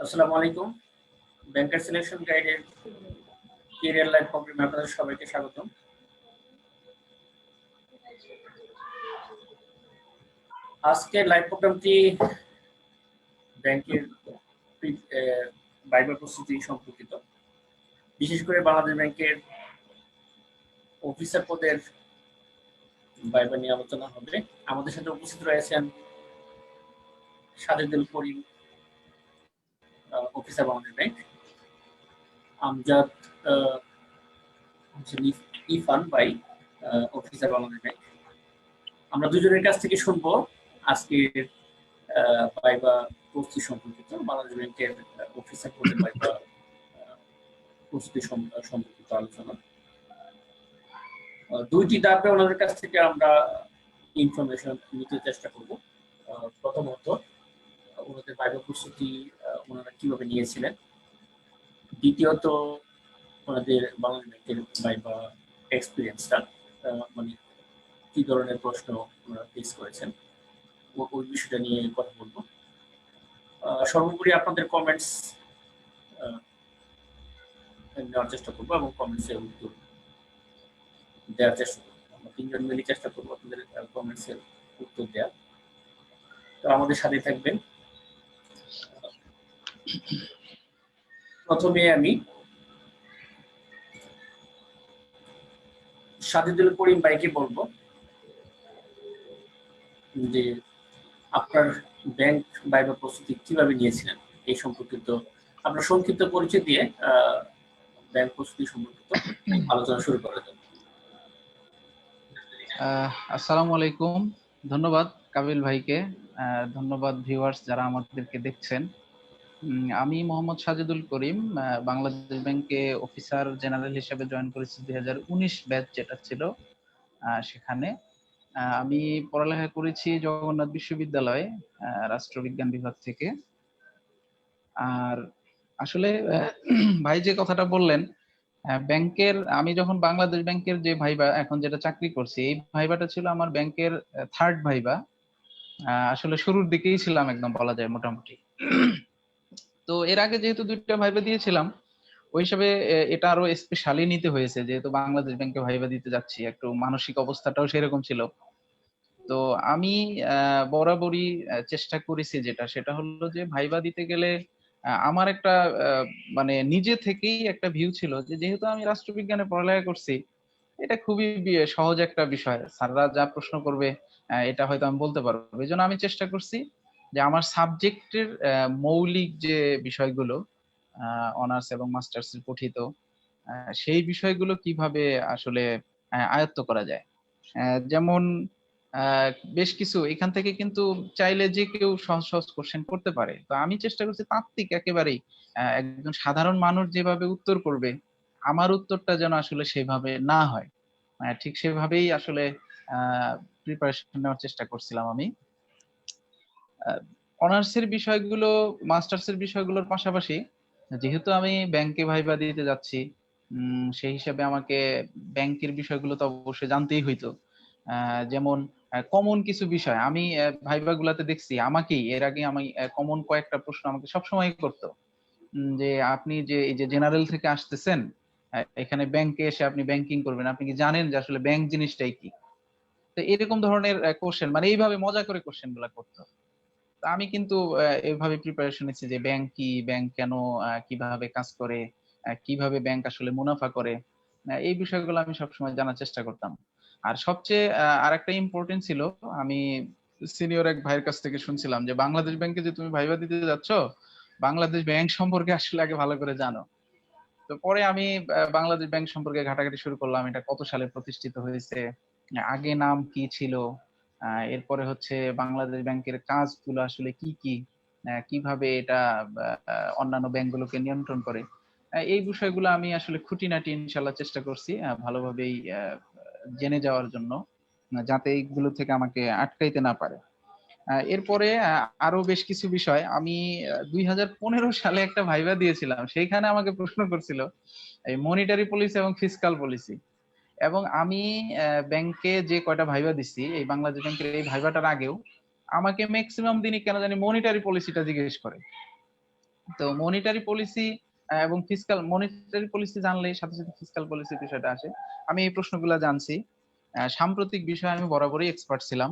আসসালামু আলাইকুম। ব্যাংকার সিলেকশন গাইডের কেরিয়ার লাইফ প্রোগ্রামে আপনাদের সবাইকে স্বাগতম। আজকের লাইভ প্রোগ্রামটি ব্যাংকের ভাইবা প্রস্তুতি সম্পর্কিত। বিশেষ করে বাংলাদেশ ব্যাংকের অফিসার পদের ভাইবা নিয়ে আলোচনা হবে। আমাদের সাথে উপস্থিত রয়েছেন সাজেদুল করিম, অফিসার বাংলাদেশ ব্যাংক, আমজাদ ইরফান ভাই, অফিসার বাংলাদেশ ব্যাংক। আমরা দুজনের কাছ থেকে শুনবো আজকের ভাইবা প্রস্তুতি সম্পর্কিত, বাংলাদেশ ব্যাংকের অফিসার পদের ভাইবা প্রস্তুতি সম্পর্কিত আলোচনা। দুইটি ধাপে ওনাদের কাছ থেকে আমরা ইনফরমেশন নিতে চেষ্টা করব। প্রথমত ওনাদের ভাইবা প্রস্তুতি ওনারা কিভাবে নিয়েছিলেন, দ্বিতীয়ত ওনাদের বাংলাদেশ ব্যাংকের ভাইবা এক্সপিরিয়েন্সটা, মানে কি ধরনের প্রশ্ন ওনারা ফেস করেছেন ওই বিষয়টা নিয়ে কথা বলবো। সর্বোপরি আপনাদের কমেন্টস নেওয়ার চেষ্টা করবো এবং কমেন্টসের উত্তর দেওয়ার চেষ্টা করবো। আমরা তিনজন মিলে চেষ্টা করবো আপনাদের কমেন্টসের উত্তর দেওয়ার। তো আমাদের সাথে থাকবেন। প্রথমে আমি সাজেদুল করিম ভাইকে বলবো যে আপনার ব্যাংক ভাইবা প্রস্তুতি কিভাবে নিয়েছিলেন এই সম্পর্কিত আপনার সংক্ষিপ্ত পরিচয় দিয়ে ব্যাংক প্রস্তুতি সম্পর্কিত আলোচনা শুরু করা যাবে। আসসালামু আলাইকুম। ধন্যবাদ কাবিল ভাইকে, ধন্যবাদ ভিউয়ার্স যারা আমাদেরকে দেখছেন। আমি মোহাম্মদ সাজেদুল করিম, বাংলাদেশ ব্যাংকে অফিসার জেনারেল হিসেবে জয়েন করেছি 2019 ব্যাচ যেটা ছিল সেখানে। আমি পড়ালেখা করেছি জগন্নাথ বিশ্ববিদ্যালয়ে রাষ্ট্রবিজ্ঞান বিভাগ থেকে। আর আসলে ভাই যে কথাটা বললেন ব্যাংকের, আমি যখন বাংলাদেশ ব্যাংকের যে ভাইবা এখন যেটা চাকরি করছি, এই ভাইবাটা ছিল আমার ব্যাংকের থার্ড ভাইবা। আসলে শুরুর দিকেই ছিলাম একদম বলা যায় মোটামুটি। তো এর আগে যেহেতু দুইটা ভাইবা দিয়েছিলাম, ওই হিসাবে এটা আরো স্পেশালি নিতে হয়েছে, যেহেতু বাংলাদেশ ব্যাংকে ভাইবা দিতে যাচ্ছি, একটু মানসিক অবস্থাটাও সেরকম ছিল। তো আমি বরাবরই চেষ্টা করেছি সেটা হলো যে ভাইবা দিতে গেলে আমার একটা মানে নিজে থেকেই একটা ভিউ ছিল যে যেহেতু আমি রাষ্ট্রবিজ্ঞানে পড়ালেখা করছি, এটা খুবই সহজ একটা বিষয়, স্যাররা যা প্রশ্ন করবে এটা হয়তো আমি বলতে পারবো। এই জন্য আমি চেষ্টা করছি যে আমার সাবজেক্টের মৌলিক যে বিষয়গুলো অনার্স এবং মাস্টার্স এর পঠিত, সেই বিষয়গুলো কিভাবে আসলে আয়ত্ত করা যায়। যেমন বেশ কিছু এখান থেকে কিন্তু চাইলে যে কেউ সহজ সহজ কোশ্চেন করতে পারে, তো আমি চেষ্টা করছি তাত্ত্বিক একেবারেই একজন সাধারণ মানুষ যেভাবে উত্তর করবে আমার উত্তরটা যেন আসলে সেভাবে না হয়, ঠিক সেভাবেই আসলে প্রিপারেশন নেওয়ার চেষ্টা করছিলাম আমি। অনার্সের বিষয়গুলো মাস্টার্সের বিষয়গুলোর পাশাপাশি যেহেতু আমি ব্যাংকে ভাইবা দিতে যাচ্ছি, সেই হিসাবে আমাকে ব্যাংকের বিষয়গুলো তো অবশ্যই জানতেই হইতো। যেমন কমন কিছু বিষয় আমি ভাইবা গুলাতে দেখছি, আমাকেই এর আগে আমি কমন কয়েকটা প্রশ্ন আমাকে সবসময় করতো, যে আপনি যে এই যে জেনারেল থেকে আসতেছেন, এখানে ব্যাংকে এসে আপনি ব্যাংকিং করবেন, আপনি কি জানেন যে আসলে ব্যাংক জিনিসটাই কি? তো এরকম ধরনের কোশ্চেন, মানে এইভাবে মজা করে কোশ্চেন গুলা করতো। আমি কিন্তু এইভাবে প্রিপারেশন নিচ্ছি যে ব্যাংক কি, ব্যাংক কেন, কিভাবে কাজ করে, কিভাবে ব্যাংক আসলে মুনাফা করে, এই বিষয়গুলো আমি সবসময় জানার চেষ্টা করতাম। আর সবচেয়ে আরেকটা ইম্পর্টেন্ট ছিল, আমি সিনিয়র এক ভাইয়ের কাছ থেকে শুনছিলাম যে বাংলাদেশ ব্যাংকে যে তুমি ভাইবা দিতে যাচ্ছ, বাংলাদেশ ব্যাংক সম্পর্কে আসলে আগে ভালো করে জানো। তো পরে আমি বাংলাদেশ ব্যাংক সম্পর্কে ঘাটাঘাটি শুরু করলাম, এটা কত সালে প্রতিষ্ঠিত হয়েছে, আগে নাম কি ছিল, এরপরে হচ্ছে বাংলাদেশ ব্যাংকের কাজগুলো আসলে কি কি, কিভাবে এটা অন্যান্য ব্যাংকগুলোকে নিয়ন্ত্রণ করে, এই বিষয়গুলো আমি আসলে খুঁটিনাটি ইনশাল্লাহ চেষ্টা করছি ভালোভাবেই জেনে যাওয়ার জন্য, যাতে এইগুলো থেকে আমাকে আটকাইতে না পারে। এরপরে আরো বেশ কিছু বিষয় আমি 2015 সালে একটা ভাইবা দিয়েছিলাম, সেইখানে আমাকে প্রশ্ন করছিল এই মনিটারি পলিসি এবং ফিসকাল পলিসি। এবং আমি ব্যাংকে যে কয়টা ভাইবা দিচ্ছি এই বাংলাদেশ ব্যাংকের এই ভাইবাটার আগেও আমাকে ম্যাক্সিমাম দিনই কেন জানি মনিটারি পলিসিটা জিজ্ঞেস করে। তো মনিটারি পলিসি এবং ফিসকাল, মনিটারি পলিসি জানলেই সাথে সাথে ফিসকাল পলিসির বিষয়টা আসে। আমি এই প্রশ্নগুলো জানছি। সাম্প্রতিক বিষয়ে আমি বরাবরই এক্সপার্ট ছিলাম।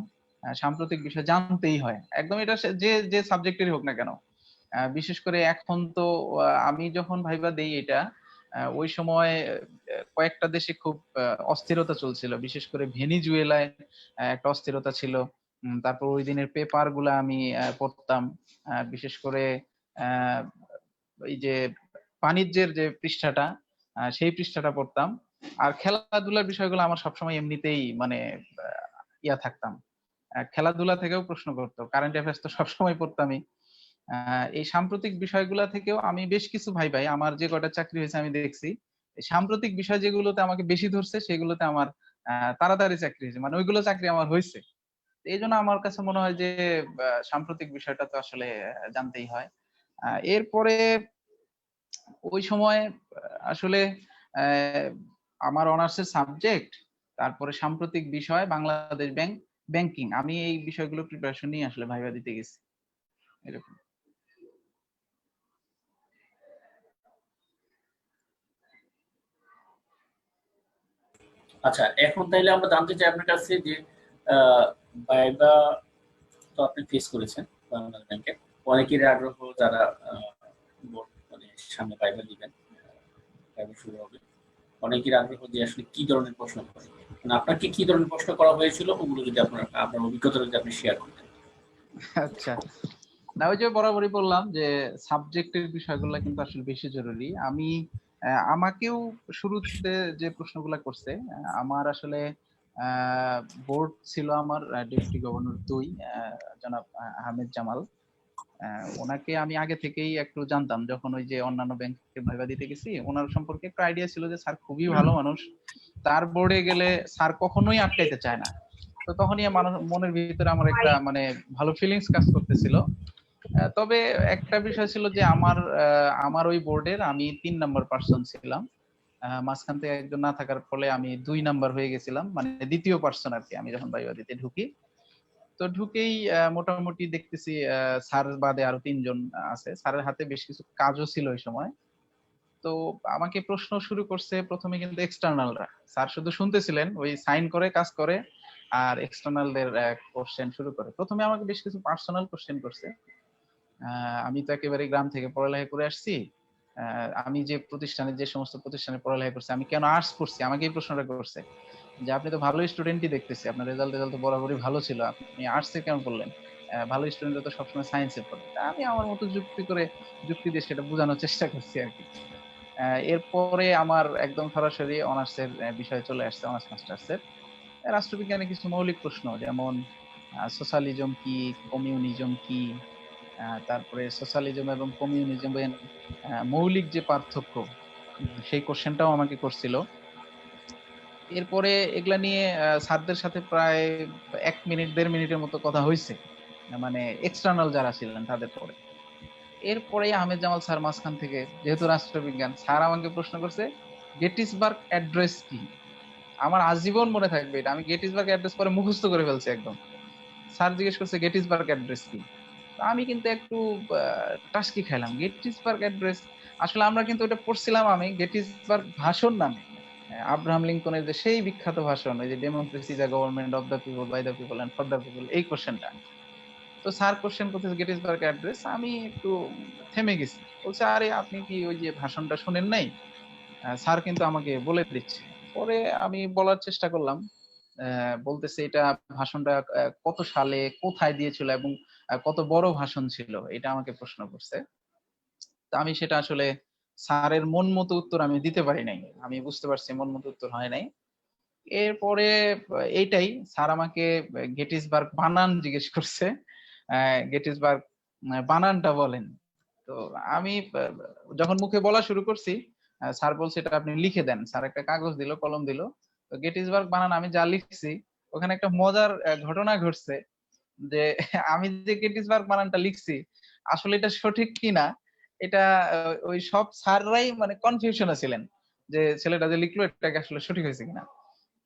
সাম্প্রতিক বিষয় জানতেই হয় একদম, এটা যে যে সাবজেক্টেরই হোক না কেন। বিশেষ করে এখন তো আমি যখন ভাইবা দেই এটা, ওই সময় কয়েকটা দেশে খুব অস্থিরতা চলছিল, বিশেষ করে ভেনিজুয়েলায় একটা অস্থিরতা ছিল। তারপর ওই দিনের পেপার গুলা আমি পড়তাম, বিশেষ করে আহ, এই যে বাণিজ্যের যে পৃষ্ঠাটা, সেই পৃষ্ঠাটা পড়তাম। আর খেলাধুলার বিষয়গুলো আমার সবসময় এমনিতেই মানে ইয়া থাকতাম, খেলাধুলা থেকেও প্রশ্ন করতো, কারেন্ট অ্যাফেয়ার্স তো সবসময় পড়তামই। এই সাম্প্রতিক বিষয়গুলা থেকেও আমি বেশ কিছু ভাই আমার যে কয়টা চাকরি হয়েছে আমি দেখছি, এই সাম্প্রতিক বিষয় যেগুলোতে আমাকে বেশি ধরছে সেগুলোতে আমার তাড়াতাড়ি চাকরি হয়েছে, মানে ওইগুলো চাকরি আমার হয়েছে। এই জন্য আমার কাছে মনে হয় যে সাম্প্রতিক বিষয়টা তো আসলে জানতেই হয়। এরপরে ওই সময় আসলে আহ, আমার অনার্সের সাবজেক্ট, তারপরে সাম্প্রতিক বিষয়, বাংলাদেশ ব্যাংক, ব্যাংকিং, আমি এই বিষয়গুলো প্রিপারেশন নিয়ে আসলে ভাইবা দিতে গেছি এরকম। আচ্ছা, এখন তাইলে আমরা জানতে চাই আপনার কাছে যে ভাইবা তো আপনি ফেস করেছেন বাংলাদেশ ব্যাংকে, অনেকেরই আগ্রহ যারা মানে সামনে ভাইবা দিবেন, ভাইবা শুরু হবে, অনেকের আগ্রহ যে আসলে কি ধরনের প্রশ্ন করে, মানে আপনাকে কি ধরনের প্রশ্ন করা হয়েছিল ওগুলো যদি আপনার আপনার অভিজ্ঞতা যদি আপনি শেয়ার করতেন। আচ্ছা, না ওই যে বরাবরই বললাম যে সাবজেক্টের বিষয়গুলো কিন্তু আসলে বেশি জরুরি। আমি আমাকেও শুরুতে যে প্রশ্নগুলো করছে, আমার আসলে বোর্ড ছিল আমার ডেপুটি গভর্নর 2 জনাব আহমেদ জামাল। ওনাকে আমি আগে থেকেই একটু জানতাম, যখন ওই যে অন্যান্য ব্যাংকে ভাইবা দিতে গেছি ওনার সম্পর্কে একটু আইডিয়া ছিল যে স্যার খুবই ভালো মানুষ, তার বোর্ডে গেলে স্যার কখনোই আটকাইতে চায় না। তো তখনই আমার মনের ভিতরে আমার একটা মানে ভালো ফিলিংস কাজ করতেছিল। তবে একটা বিষয় ছিল যে আমার ওই বোর্ডের আমি 3 নাম্বার পার্সন ছিলাম। মাঝখান থেকে একজন না থাকার ফলে আমি 2 নাম্বার হয়ে গেছিলাম, মানে দ্বিতীয় পার্সন আর কি, আমি যখন ভাইবা দিতে ঢুকি। তো ঢুকেই মোটামুটি দেখতেছি স্যার বাদে আরো 3 জন আছে, স্যারের হাতে বেশ কিছু কাজও ছিল ওই সময়। তো আমাকে প্রশ্ন শুরু করছে প্রথমে কিন্তু এক্সটার্নালরা, স্যার শুধু শুনতেছিলেন, ওই সাইন করে কাজ করে, আর এক্সটার্নালদের কোশ্চেন শুরু করে। প্রথমে আমাকে বেশ কিছু পার্সোনাল কোশ্চেন করছে। আমি তো একেবারে গ্রাম থেকে পড়ালেখা করে আসছি, আমি যে প্রতিষ্ঠানে, যে সমস্ত প্রতিষ্ঠানে পড়ালেখা করছি, আমি কেন আর্টস করছি, আমাকে এই প্রশ্নটা করছে যে আপনি তো ভালো স্টুডেন্টই দেখতেছি, আপনার রেজাল্ট তো বরাবরই ভালো ছিল, আপনি আর্টসে কেন পড়লেন? ভালো স্টুডেন্টরা তো সবসময় সায়েন্সে পড়ে। তা আমি আমার মতো যুক্তি দিয়ে সেটা বোঝানোর চেষ্টা করছি আর কি। এরপরে আমার একদম সরাসরি অনার্সের বিষয়ে চলে আসছে, অনার্স মাস্টার্সের রাষ্ট্রবিজ্ঞানে কিছু মৌলিক প্রশ্ন, যেমন সোশ্যালিজম কি, কমিউনিজম কি, তারপরে সোশ্যালিজম এবং কমিউনিজমের মৌলিক যে পার্থক্য, সেই কোশ্চেনটাও আমাকে করছিল। এরপরে এগুলা নিয়ে স্যারদের সাথে প্রায় 1 মিনিট 1.5 মিনিটের মতো কথা হয়েছে, মানে এক্সটার্নাল যারা ছিলেন তাদের পরে। এরপরে আহমেদ জামাল স্যার মাঝখান থেকে, যেহেতু রাষ্ট্রবিজ্ঞান, স্যার আমাকে প্রশ্ন করছে গেটিসবার্গ অ্যাড্রেস কি। আমার আজীবন মনে থাকবে এটা, আমি গেটিসবার্গ অ্যাড্রেস পরে মুখস্থ করে ফেলছি একদম। স্যার জিজ্ঞেস করছে গেটিসবার্গ অ্যাড্রেস কি। তো আমি কিন্তু একটু টাসকি খাইলাম, গেটিসবার্গ অ্যাড্রেস, আসলে আমরা কিন্তু ওটা পড়ছিলাম আমি গেটিসবার্গ ভাষণ নামে, আব্রাহাম লিঙ্কনের যে সেই বিখ্যাত ভাষণ, ওই যে democracy is a government of the people, by the people and for the people, এই কোশ্চেনটা। তো স্যার কোশ্চেন করতেছে গেটিসবার্গ অ্যাড্রেস, আমি একটু থেমে গেছি। বলছে আরে আপনি কি ওই যে ভাষণটা শুনেন নাই? স্যার কিন্তু আমাকে বলে দিচ্ছে। পরে আমি বলার চেষ্টা করলাম, বলতেছে এটা ভাষণটা কত সালে কোথায় দিয়েছিল এবং কত বড় ভাষণ ছিল, এটা আমাকে প্রশ্ন করছে। তা আমি সেটা আসলে স্যারের মন মতো উত্তর আমি দিতে পারি নাই, আমি বুঝতে পারছি মন মতো উত্তর হয় নাই। এরপরে এইটাই স্যার আমাকে গেটিসবার্গ বানান জিজ্ঞেস করছে, গেটিসবার্গ বানানটা বলেন। তো আমি যখন মুখে বলা শুরু করছি, স্যার বলছে এটা আপনি লিখে দেন। স্যার একটা কাগজ দিল, কলম দিল। তো গেটিসবার্গ বানান আমি যা লিখছি, ওখানে একটা মজার ঘটনা ঘটছে যে আমি যে গেটিসবার্গ বানানটা লিখছি আসলে এটা সঠিক কিনা, এটা ওই সব স্যাররাই মানে কনফিউশনে ছিলেন যে ছেলেটা যে লিখলো এটাকে আসলে সঠিক হয়েছে কিনা।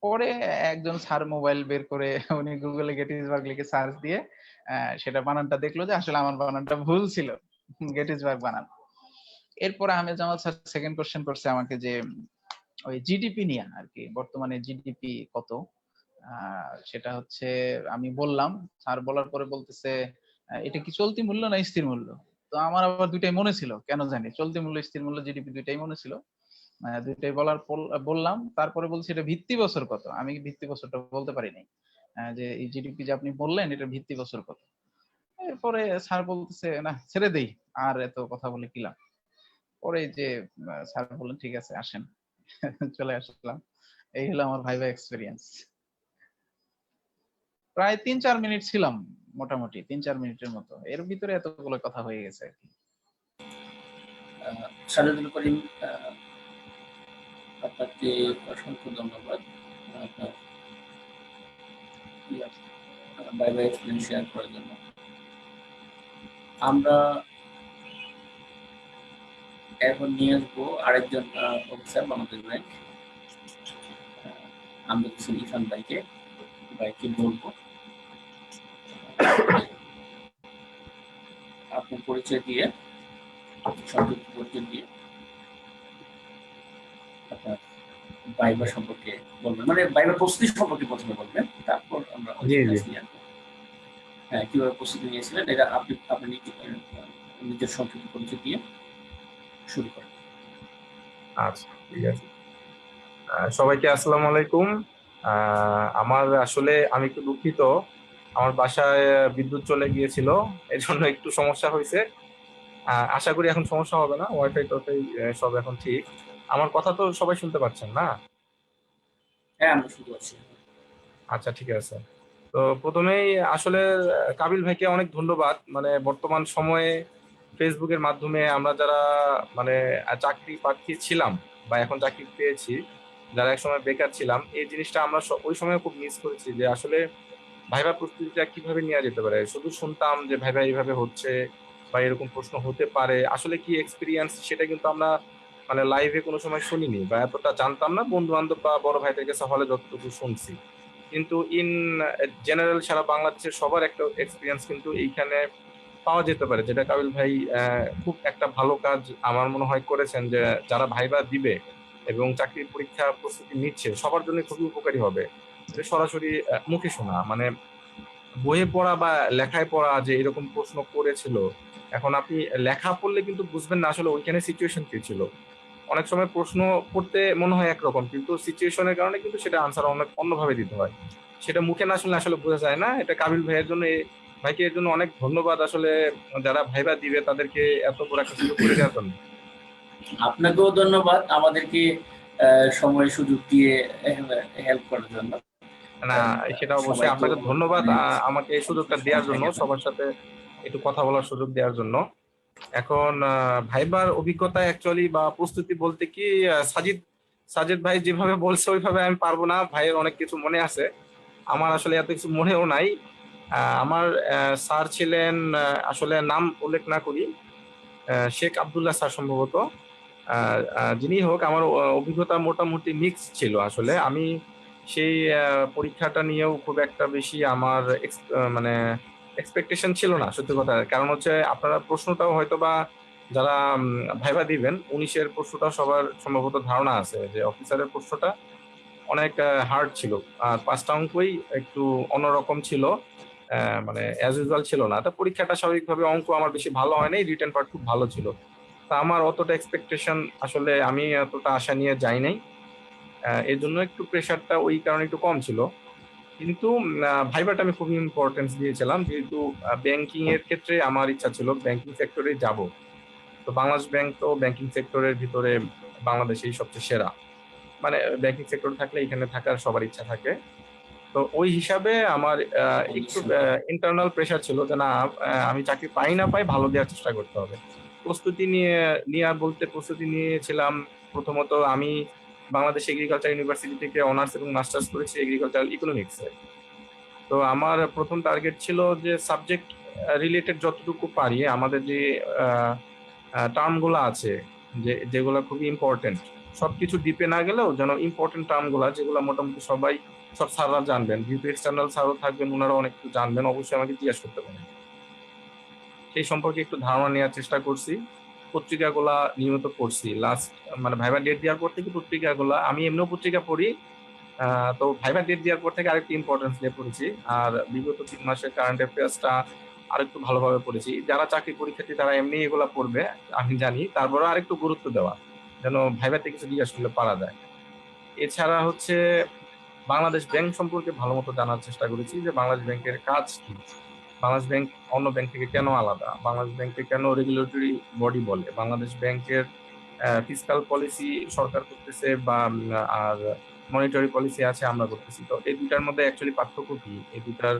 পরে একজন স্যার মোবাইল বের করে উনি গুগলে গেটিসবার্গ লিখে সার্চ দিয়ে সেটা বানানটা দেখলো যে আসলে আমার বানানটা ভুল ছিল, গেটিসবার্গ বানান। এরপরে Ahmed Jamal sir second question করছে আমাকে যে ওই জিডিপি নিয়ে আর কি, বর্তমানে জিডিপি কত। সেটা হচ্ছে আমি বললাম, স্যার বলার পরে বলতেছে এটা কি চলতি মূল্য না স্থির মূল্য। তো আমার আবার দুইটাই মনে ছিল, কেন জানি চলতি মূল্য স্থির মূল্য জিডিপি দুইটাই মনে ছিল। দুইটাই বললাম, তারপরে বলছি এটা ভিত্তি বছর কত। আমি ভিত্তি বছরটা বলতে পারি নাই, যে এই জিডিপি যে আপনি বললেন এটা ভিত্তি বছর কত। এরপরে স্যার বলতেছে না ছেড়ে দেই, আর এত কথা বলে কি লাভ। পরে যে স্যার বললেন ঠিক আছে আসেন, চলে আসলাম। এই হলো আমার ভাইভা এক্সপিরিয়েন্স। প্রায় 3-4 মিনিট ছিলাম, মোটামুটি 3-4 মিনিটের মতো, এর ভিতরে এতগুলো কথা হয়ে গেছে আর কি। সাজেদুল করিম, আপনাকে অসংখ্য ধন্যবাদ আপনার ভাইভা এক্সপিরিয়েন্স শেয়ার করার জন্য। আমরা এখন নিয়ে আসবো আরেকজন অফিসার বাংলাদেশ ব্যাংক, আমরা ইরফান ভাইকে বলবো আপনার পরিচয় দিয়ে, সংক্ষিপ্ত পরিচয় দিয়ে আপনার ভাইভা সম্পর্কে বলবেন, মানে ভাইভা প্রস্তুতি সম্পর্কে প্রথমে বলবেন, তারপর আমরা হ্যাঁ কিভাবে প্রস্তুতি নিয়েছিলেন এটা আপনি নিজের সংক্ষিপ্ত পরিচয় দিয়ে শুরু করেন। আচ্ছা ঠিক আছে। সবাইকে আসসালামু আলাইকুম। আমার আসলে আমি একটু দুঃখিত, আমার বাসায় বিদ্যুৎ চলে গিয়েছিল, এর জন্য একটু সমস্যা হয়েছে। আশা করি এখন সমস্যা হবে না, ওয়াইফাই টোয়াইফাই সব এখন ঠিক। আমার কথা তো সবাই শুনতে পাচ্ছেন না? হ্যাঁ আমরা শুনতে পাচ্ছি। আচ্ছা ঠিক আছে। তো প্রথমেই আসলে কাবিল ভাইকে অনেক ধন্যবাদ। মানে বর্তমান সময়ে ফেসবুকের মাধ্যমে আমরা যারা মানে চাকরি প্রার্থী ছিলাম বা এখন চাকরি পেয়েছি, যারা একসময় বেকার ছিলাম, এই জিনিসটা আমরা ওই সময় খুব মিস করেছি যে আসলে ভাইবা প্রস্তুতিটা কিভাবে নেওয়া যেতে পারে। শুধু শুনতাম যে ভাইবা এইভাবে হচ্ছে বা এরকম প্রশ্ন হতে পারে, আসলে কি এক্সপিরিয়েন্স সেটা কিন্তু আমরা মানে লাইভে কোনো সময় শুনিনি বা এতটা জানতাম না। বন্ধু বান্ধব বা বড় ভাইদের কাছে হলে যতটুকু শুনছি, কিন্তু ইন জেনারেল সারা বাংলাদেশের সবার একটা এক্সপিরিয়েন্স কিন্তু এইখানে পাওয়া যেতে পারে, যেটা কাবিল ভাই খুব একটা ভালো কাজ আমার মনে হয় করেছেন। যে যারা ভাইবা দিবে এবং চাকরির পরীক্ষা প্রস্তুতি নিচ্ছে সবার জন্য খুবই উপকারী হবে। সরাসরি মুখে শোনা, মানে বইয়ে পড়া বা লেখায় পড়া যে এরকম প্রশ্ন করেছিল, এখন আপনি লেখা পড়লে কিন্তু বুঝবেন না আসলে ওইখানে সিচুয়েশন কি ছিল। অনেক সময় প্রশ্ন পড়তে মনে হয় একরকম, কিন্তু সিচুয়েশনের কারণে কিন্তু সেটা আনসার অনেক অন্যভাবে দিতে হয়। সেটা মুখে না শুনলে আসলে বোঝা যায় না। এটা কাবিল ভাইয়ের জন্য, ভাইকে এর জন্য অনেক ধন্যবাদ আসলে, যারা ভাইবা দিবে তাদেরকে এত বড় একটা সুযোগ করে দেওয়ার জন্য। আপনাকেও ধন্যবাদ আমাদেরকে সময় সুযোগ দিয়ে হেল্প করার জন্য। না সেটা অবশ্যই, আপনাকে ধন্যবাদ আমাকে এই সুযোগটা দেওয়ার জন্য, সবার সাথে একটু কথা বলার সুযোগ দেওয়ার জন্য। এখন ভাইবার অভিজ্ঞতা অ্যাকচুয়ালি বা প্রস্তুতি বলতে কি, সাজিদ ভাই যেভাবে বলছে ওইভাবে আমি পারবো না। ভাইয়ের অনেক কিছু মনে আছে, আমার আসলে এত কিছু মনেও নাই। আমার স্যার ছিলেন, আসলে নাম উল্লেখ না করি, শেখ আব্দুল্লাহ স্যার সম্ভবত। যিনি হোক, আমার অভিজ্ঞতা মোটামুটি মিক্স ছিল। আসলে আমি সেই পরীক্ষাটা নিয়েও খুব একটা বেশি আমার মানে এক্সপেকটেশন ছিল না, সত্যি কথা। কারণ হচ্ছে আপনারা প্রশ্নটাও হয়তো বা যারা ভাইবা দিবেন 19-এর প্রশ্নটা সবার সম্ভবত ধারণা আছে যে অফিসারের প্রশ্নটা অনেক হার্ড ছিল, আর 5টা অঙ্কই একটু অন্যরকম ছিল, মানে অ্যাজ ইউজুয়াল ছিল না। তো পরীক্ষাটা স্বাভাবিকভাবে অঙ্ক আমার বেশি ভালো হয় নাই, রিটেন পার্ট খুব ভালো ছিল। তা আমার অতটা এক্সপেকটেশন, আসলে আমি এতটা আশা নিয়ে যাই নাই, এর জন্য একটু প্রেশারটা ওই কারণে একটু কম ছিল। কিন্তু ভাইবাটা আমি খুব ইম্পর্টেন্স দিয়েছিলাম, যেহেতু ব্যাংকিং এর ক্ষেত্রে আমার ইচ্ছা ছিল ব্যাংকিং সেক্টরে যাব। তো বাংলাদেশ ব্যাংক তো ব্যাংকিং সেক্টরের ভিতরে বাংলাদেশেই সবচেয়ে সেরা, মানে ব্যাংকিং সেক্টরে থাকলে এখানে থাকার সবার ইচ্ছা থাকে। তো ওই হিসাবে আমার একটু ইন্টারনাল প্রেশার ছিল যে না, আমি চাকরি পাই না পাই ভালো দেওয়ার চেষ্টা করতে হবে। প্রস্তুতি নিয়েছিলাম। প্রথমত আমি বাংলাদেশ এগ্রিকালচার ইউনিভার্সিটি থেকে অনার্স এবং মাস্টার্স করেছি এগ্রিকালচারাল ইকোনমিক্সে। তো আমার প্রথম টার্গেট ছিল যে সাবজেক্ট রিলেটেড যতটুকু পারি, আমাদের যে টার্মগুলো আছে, যেগুলো খুবই ইম্পর্টেন্ট, সবকিছু ডিপে না গেলেও যেন ইম্পর্টেন্ট টার্মগুলো যেগুলো মোটামুটি সব স্যাররা জানবেন, ভিপি এক্সটার্নাল স্যারও থাকবেন, ওনারা অনেক কিছু জানবেন, অবশ্যই আমাকে জিজ্ঞাসা করতে পারেন, সেই সম্পর্কে একটু ধারণা নেওয়ার চেষ্টা করছি। পত্রিকাগুলা নিয়মিত পড়ছি লাস্ট, মানে ভাইবা ডেট দেওয়ার পর থেকে পত্রিকাগুলা, আমি এমনিও পত্রিকা পড়ি, তো ভাইবা ডেট দেওয়ার পর থেকে আরেকটু ইম্পর্টেন্স দিয়ে পড়েছি। আর বিগত 3 মাসের কারেন্ট অ্যাফেয়ার্সটা আরেকটু ভালোভাবে পড়েছি। যারা চাকরি পরীক্ষার্থী তারা এমনি এগুলা পড়বে আমি জানি, তারপরেও আরেকটু গুরুত্ব দেওয়া যেন ভাইবাতে কিছু জিজ্ঞাসা করলে পারা যায়। এছাড়া হচ্ছে বাংলাদেশ ব্যাংক সম্পর্কে ভালো মতো জানার চেষ্টা করেছি, যে বাংলাদেশ ব্যাংকের কাজ কি, বাংলাদেশ ব্যাংক অন্য ব্যাংক থেকে কেন আলাদা, বাংলাদেশ ব্যাংকে কেন রেগুলেটরি বডি বলে, বাংলাদেশ ব্যাংকের ফিসকাল পলিসি সরকার করতেছে বা আর মনিটারি পলিসি আছে আমরা করতেছি। তো এই দুটার মধ্যে অ্যাকচুয়ালি পার্থক্য কি, এই দুটার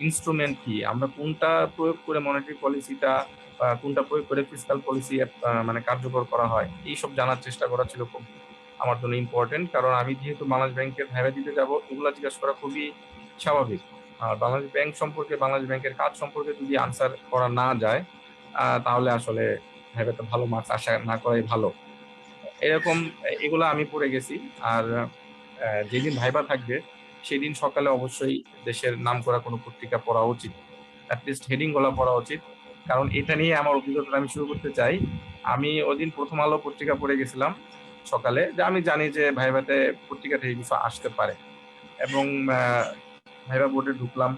ইনস্ট্রুমেন্ট কি, আমরা কোনটা প্রয়োগ করে মনিটারি পলিসিটা কোনটা প্রয়োগ করে ফিসকাল পলিসি মানে কার্যকর করা হয়, এইসব জানার চেষ্টা করা ছিল খুব আমার জন্য ইম্পর্টেন্ট। কারণ আমি যেহেতু বাংলাদেশ ব্যাংকের ভাইবা দিতে যাব, এগুলা জিজ্ঞাসা করা খুবই স্বাভাবিক। আর বাংলাদেশ ব্যাংক সম্পর্কে, বাংলাদেশ ব্যাংকের কাজ সম্পর্কে যদি আনসার করা না যায়, তাহলে আসলে ভাইবাতে ভালো মার্কস আশা না করাই ভালো। এরকম এগুলো আমি পড়ে গেছি। আর যেদিন ভাইবা থাকবে সেদিন সকালে অবশ্যই দেশের নামকরা কোনো পত্রিকা পড়া উচিত, অ্যাটলিস্ট হেডিং গুলা পড়া উচিত। কারণ এটা নিয়ে আমার অভিজ্ঞতা আমি শুরু করতে চাই। আমি ওদিন প্রথম আলো পত্রিকা পড়ে গেছিলাম সকালে, যে আমি জানি যে ভাইভাতে পত্রিকা থেকে কিছু আসতে পারে, এবং ভাইবা বোর্ডে ঢুকলাম,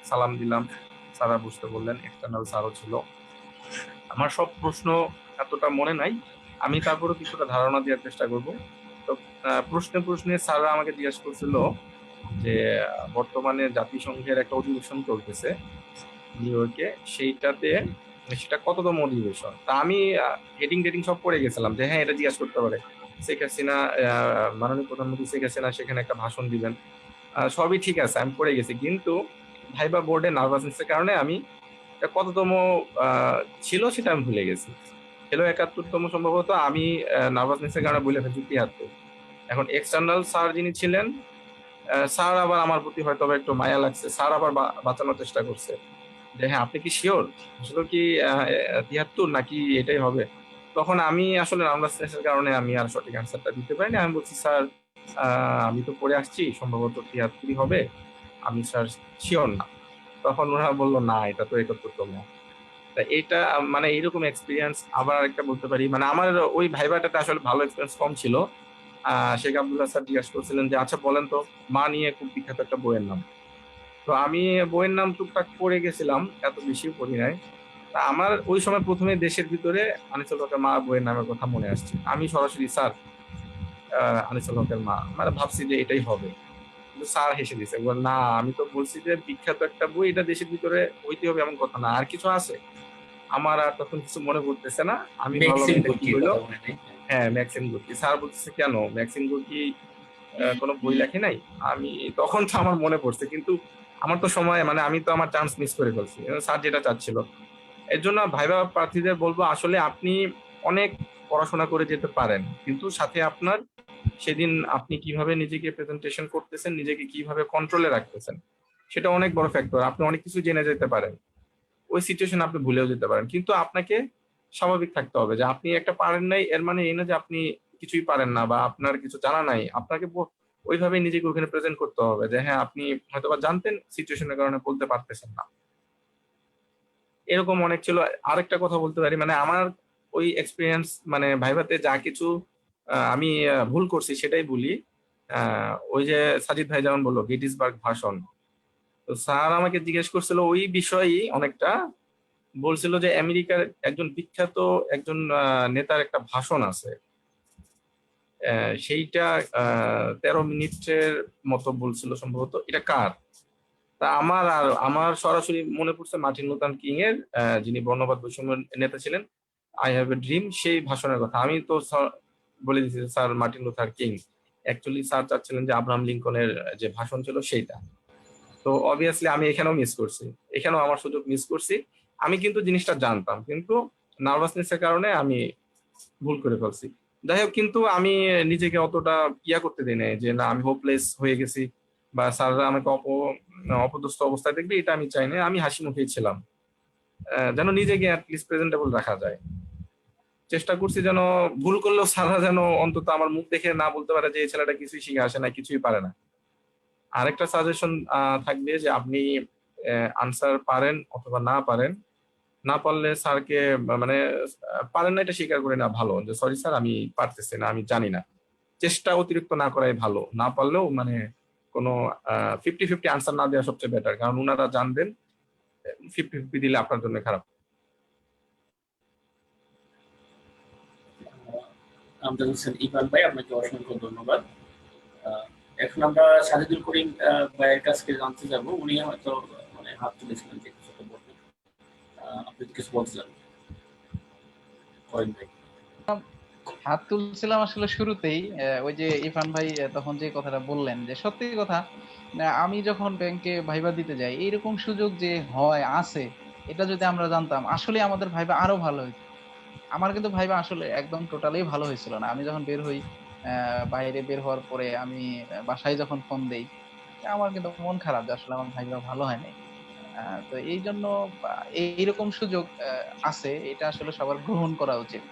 সালাম দিলাম, স্যারা বুঝতে বললেন, এক্সটার্নাল স্যারও ছিল। আমার সব প্রশ্ন এতটা মনে নাই, আমি তারপরে কিছুটা ধারণা দেওয়ার চেষ্টা করব। তো প্রশ্নে প্রশ্নে স্যাররা আমাকে জিজ্ঞাসা করছিল যে বর্তমানে জাতিসংঘের একটা অধিবেশন চলতেছে নিউ ইয়র্কে, সেইটাতে সেটা কততম অধিবেশন। তা আমি হেডিং টেডিং সব পড়ে গেছিলাম যে হ্যাঁ এটা জিজ্ঞাসা করতে পারে। শেখ হাসিনা, মাননীয় প্রধানমন্ত্রী শেখ হাসিনা সেখানে একটা ভাষণ দিবেন, সবই ঠিক আছে, আমি পড়ে গেছি। কিন্তু ভাইবা বোর্ডে নার্ভাসনেসের কারণে আমি কততম ছিল সেটা আমি ভুলে গেছি। ছিল 71তম সম্ভবত, আমি নার্ভাসনেসের কারণে ভুলে ফেলছি 73। এখন এক্সটার্নাল স্যার যিনি ছিলেন, স্যার আবার আমার প্রতি হয়তো একটু মায়া লাগছে, স্যার আবার বাঁচানোর চেষ্টা করছে যে হ্যাঁ আপনি কি শিওর আসলে কি 73 নাকি এটাই হবে। তখন আমি আসলে নার্ভাসনেসের কারণে আমি আর সঠিক অ্যান্সারটা দিতে পারিনি। আমি বলছি স্যার আমি তো পড়ে আসছি সম্ভবত 73 হবে, আমি স্যার শিওর না। তখন ওরা বললো না এটা তো 71তম। তা এটা মানে এইরকম এক্সপিরিয়েন্স। আবার একটা বলতে পারি, মানে আমার ওই ভাইবাটাতে আসলে ভালো এক্সপিরিয়েন্স কম ছিল। শেখ আব্দুল্লাহ স্যার জিজ্ঞাসা করছিলেন যে আচ্ছা বলেন তো মা নিয়ে খুব বিখ্যাত একটা বইয়ের নাম। তো আমি বইয়ের নাম টুকটাক পড়ে গেছিলাম, এত বেশিও পড়ি নাই। তা আমার ওই সময় প্রথমে দেশের ভিতরে আনিসুল হকের মা বইয়ের নামের কথা মনে আসছে। আমি সরাসরি স্যার আনিসুল হকের মা, মানে ভাবছি যে এটাই হবে। কিন্তু স্যার হেসে দিছে, না আমি তো বলছি যে বিখ্যাত একটা বই, এটা দেশের ভিতরে হইতে হবে এমন কথা না, আর কিছু আছে। আমার আর তখন কিছু মনে পড়তেছে না, আমি ভাবলাম এটা কি হইলো। হ্যাঁ ম্যাক্সিম গোর্কি। স্যার বলতেছে কেন ম্যাক্সিম গোর্কি কোনো বই লেখে নাই। আমি তখন তো আমার মনে পড়ছে, কিন্তু আমার তো সময়, মানে আমি তো আমার চান্স মিস করে ফেলছি, স্যার যেটা চাচ্ছিল। এর জন্য ভাইবা প্রার্থীদের বলবো আসলে আপনি অনেক পড়াশোনা করে যেতে পারেন, কিন্তু সাথে আপনার সেদিন আপনি কিভাবে নিজেকে প্রেজেন্টেশন করতেছেন, নিজেকে কিভাবে কন্ট্রোলে রাখতেছেন, সেটা অনেক বড় ফ্যাক্টর। আপনি অনেক কিছু জেনে যেতে পারেন, ওই সিচুয়েশন আপনি ভুলেও যেতে পারেন, কিন্তু আপনাকে স্বাভাবিক থাকতে হবে। যে আপনি একটা পারেন নাই এর মানে এই না যে আপনি কিছুই পারেন না বা আপনার কিছু জানা নাই। আপনাকে ওইভাবে নিজেকে ওখানে প্রেজেন্ট করতে হবে যে হ্যাঁ আপনি হয়তোবা জানতেন, সিচুয়েশনের কারণে বলতে পারতেছেন না। এরকম অনেক ছিল। আরেকটা কথা বলতে পারি, মানে আমার ওই এক্সপিরিয়েন্স, মানে ভাইভাতে যা কিছু আমি ভুল করছি সেটাই বলি। ওই যে সাজিদ ভাই যেমন বললো গেটিসবার্গ ভাষণ, তো স্যার আমাকে জিজ্ঞেস করছিল ওই বিষয়ই অনেকটা, বলছিল যে আমেরিকার একজন বিখ্যাত একজন নেতার একটা ভাষণ আছে, সেইটা 13 মিনিটের মতো বলছিল সম্ভবত, এটা কার। তা আমার সরাসরি মনে পড়ছে মার্টিন লুথার কিং এর, যিনি বর্ণবাদ বৈষম্য নেতা ছিলেন, আই হ্যাভ এ ড্রিম, সেই ভাষণের কথা। আমি তো বলে দিচ্ছি sir Martin Luther king. Actually sir চাচ্ছিলেন যে আব্রাহাম লিঙ্কনের যে ভাষণ ছিল সেইটা। তো অবভিয়াসলি আমি এখানেও মিস করছি, এখানেও আমার সুযোগ মিস করছি। আমি কিন্তু জিনিসটা জানতাম, কিন্তু নার্ভাসনেসের কারণে আমি ভুল করে ফেলছি। যাই হোক, কিন্তু আমি নিজেকে অতটা করতে দিই নাই যে না আমি হোপলেস হয়ে গেছি বা স্যাররা আমাকে অপদস্থ অবস্থায় দেখবে, এটা আমি চাই না। আমি হাসি মুখেই ছিলাম, যেন নিজেকে অ্যাটলিস্ট প্রেজেন্টেবল রাখা যায়। চেষ্টা করছি যেন ভুল করলেও স্যাররা যেন অন্তত আমার মুখ দেখে না বলতে পারে যে এই ছেলেটা কিছুই শিখে আসে না, কিছুই পারে না। আরেকটা সাজেশন থাকবে যে আপনি আনসার পারেন অথবা না পারেন, না পারলে স্যারকে মানে পারেন না এটা স্বীকার করে না ভালো, যে সরি স্যার আমি পারতেছি না, আমি জানি না। চেষ্টা অতিরিক্ত না করাই ভালো, না পারলেও মানে কোনো 50-50 আনসার না দেওয়া সবচেয়ে বেটার, কারণ ওনারা জানবেন 50-50 দিলে আপনার জন্য খারাপ। আমজাদ হোসেন ইভান ভাই, আপনাকে অসংখ্য ধন্যবাদ। এখন আমরা সাজিদুল করিম ভাইয়ের কাছ থেকে জানতে যাবো, উনি হয়তো মানে হাত তুলেছিলেন যে কিছু একটা বলবেন, আপনি কিছু বলতে চান করিম ভাই? হাত তুলছিলাম আসলে শুরুতেই, ওই যে ইরফান ভাই তখন যে কথাটা বললেন, যে সত্যি কথা, আমি যখন ব্যাংকে ভাইবা দিতে যাই এইরকম সুযোগ যে হয় আছে, এটা যদি আমরা জানতাম আসলে আমাদের ভাইবা আরো ভালো হতো। আমার কিন্তু ভাইবা আসলে একদম টোটালি ভালো হয়েছিল না। আমি যখন বের হই, বাইরে বের হওয়ার পরে আমি বাসায় যখন ফোন দেই, আমার কিন্তু মন খারাপ যে আসলে আমার ভাইবা ভালো হয় নাই। তো এই জন্য এইরকম সুযোগ আছে, এটা আসলে সবার গ্রহণ করা উচিত।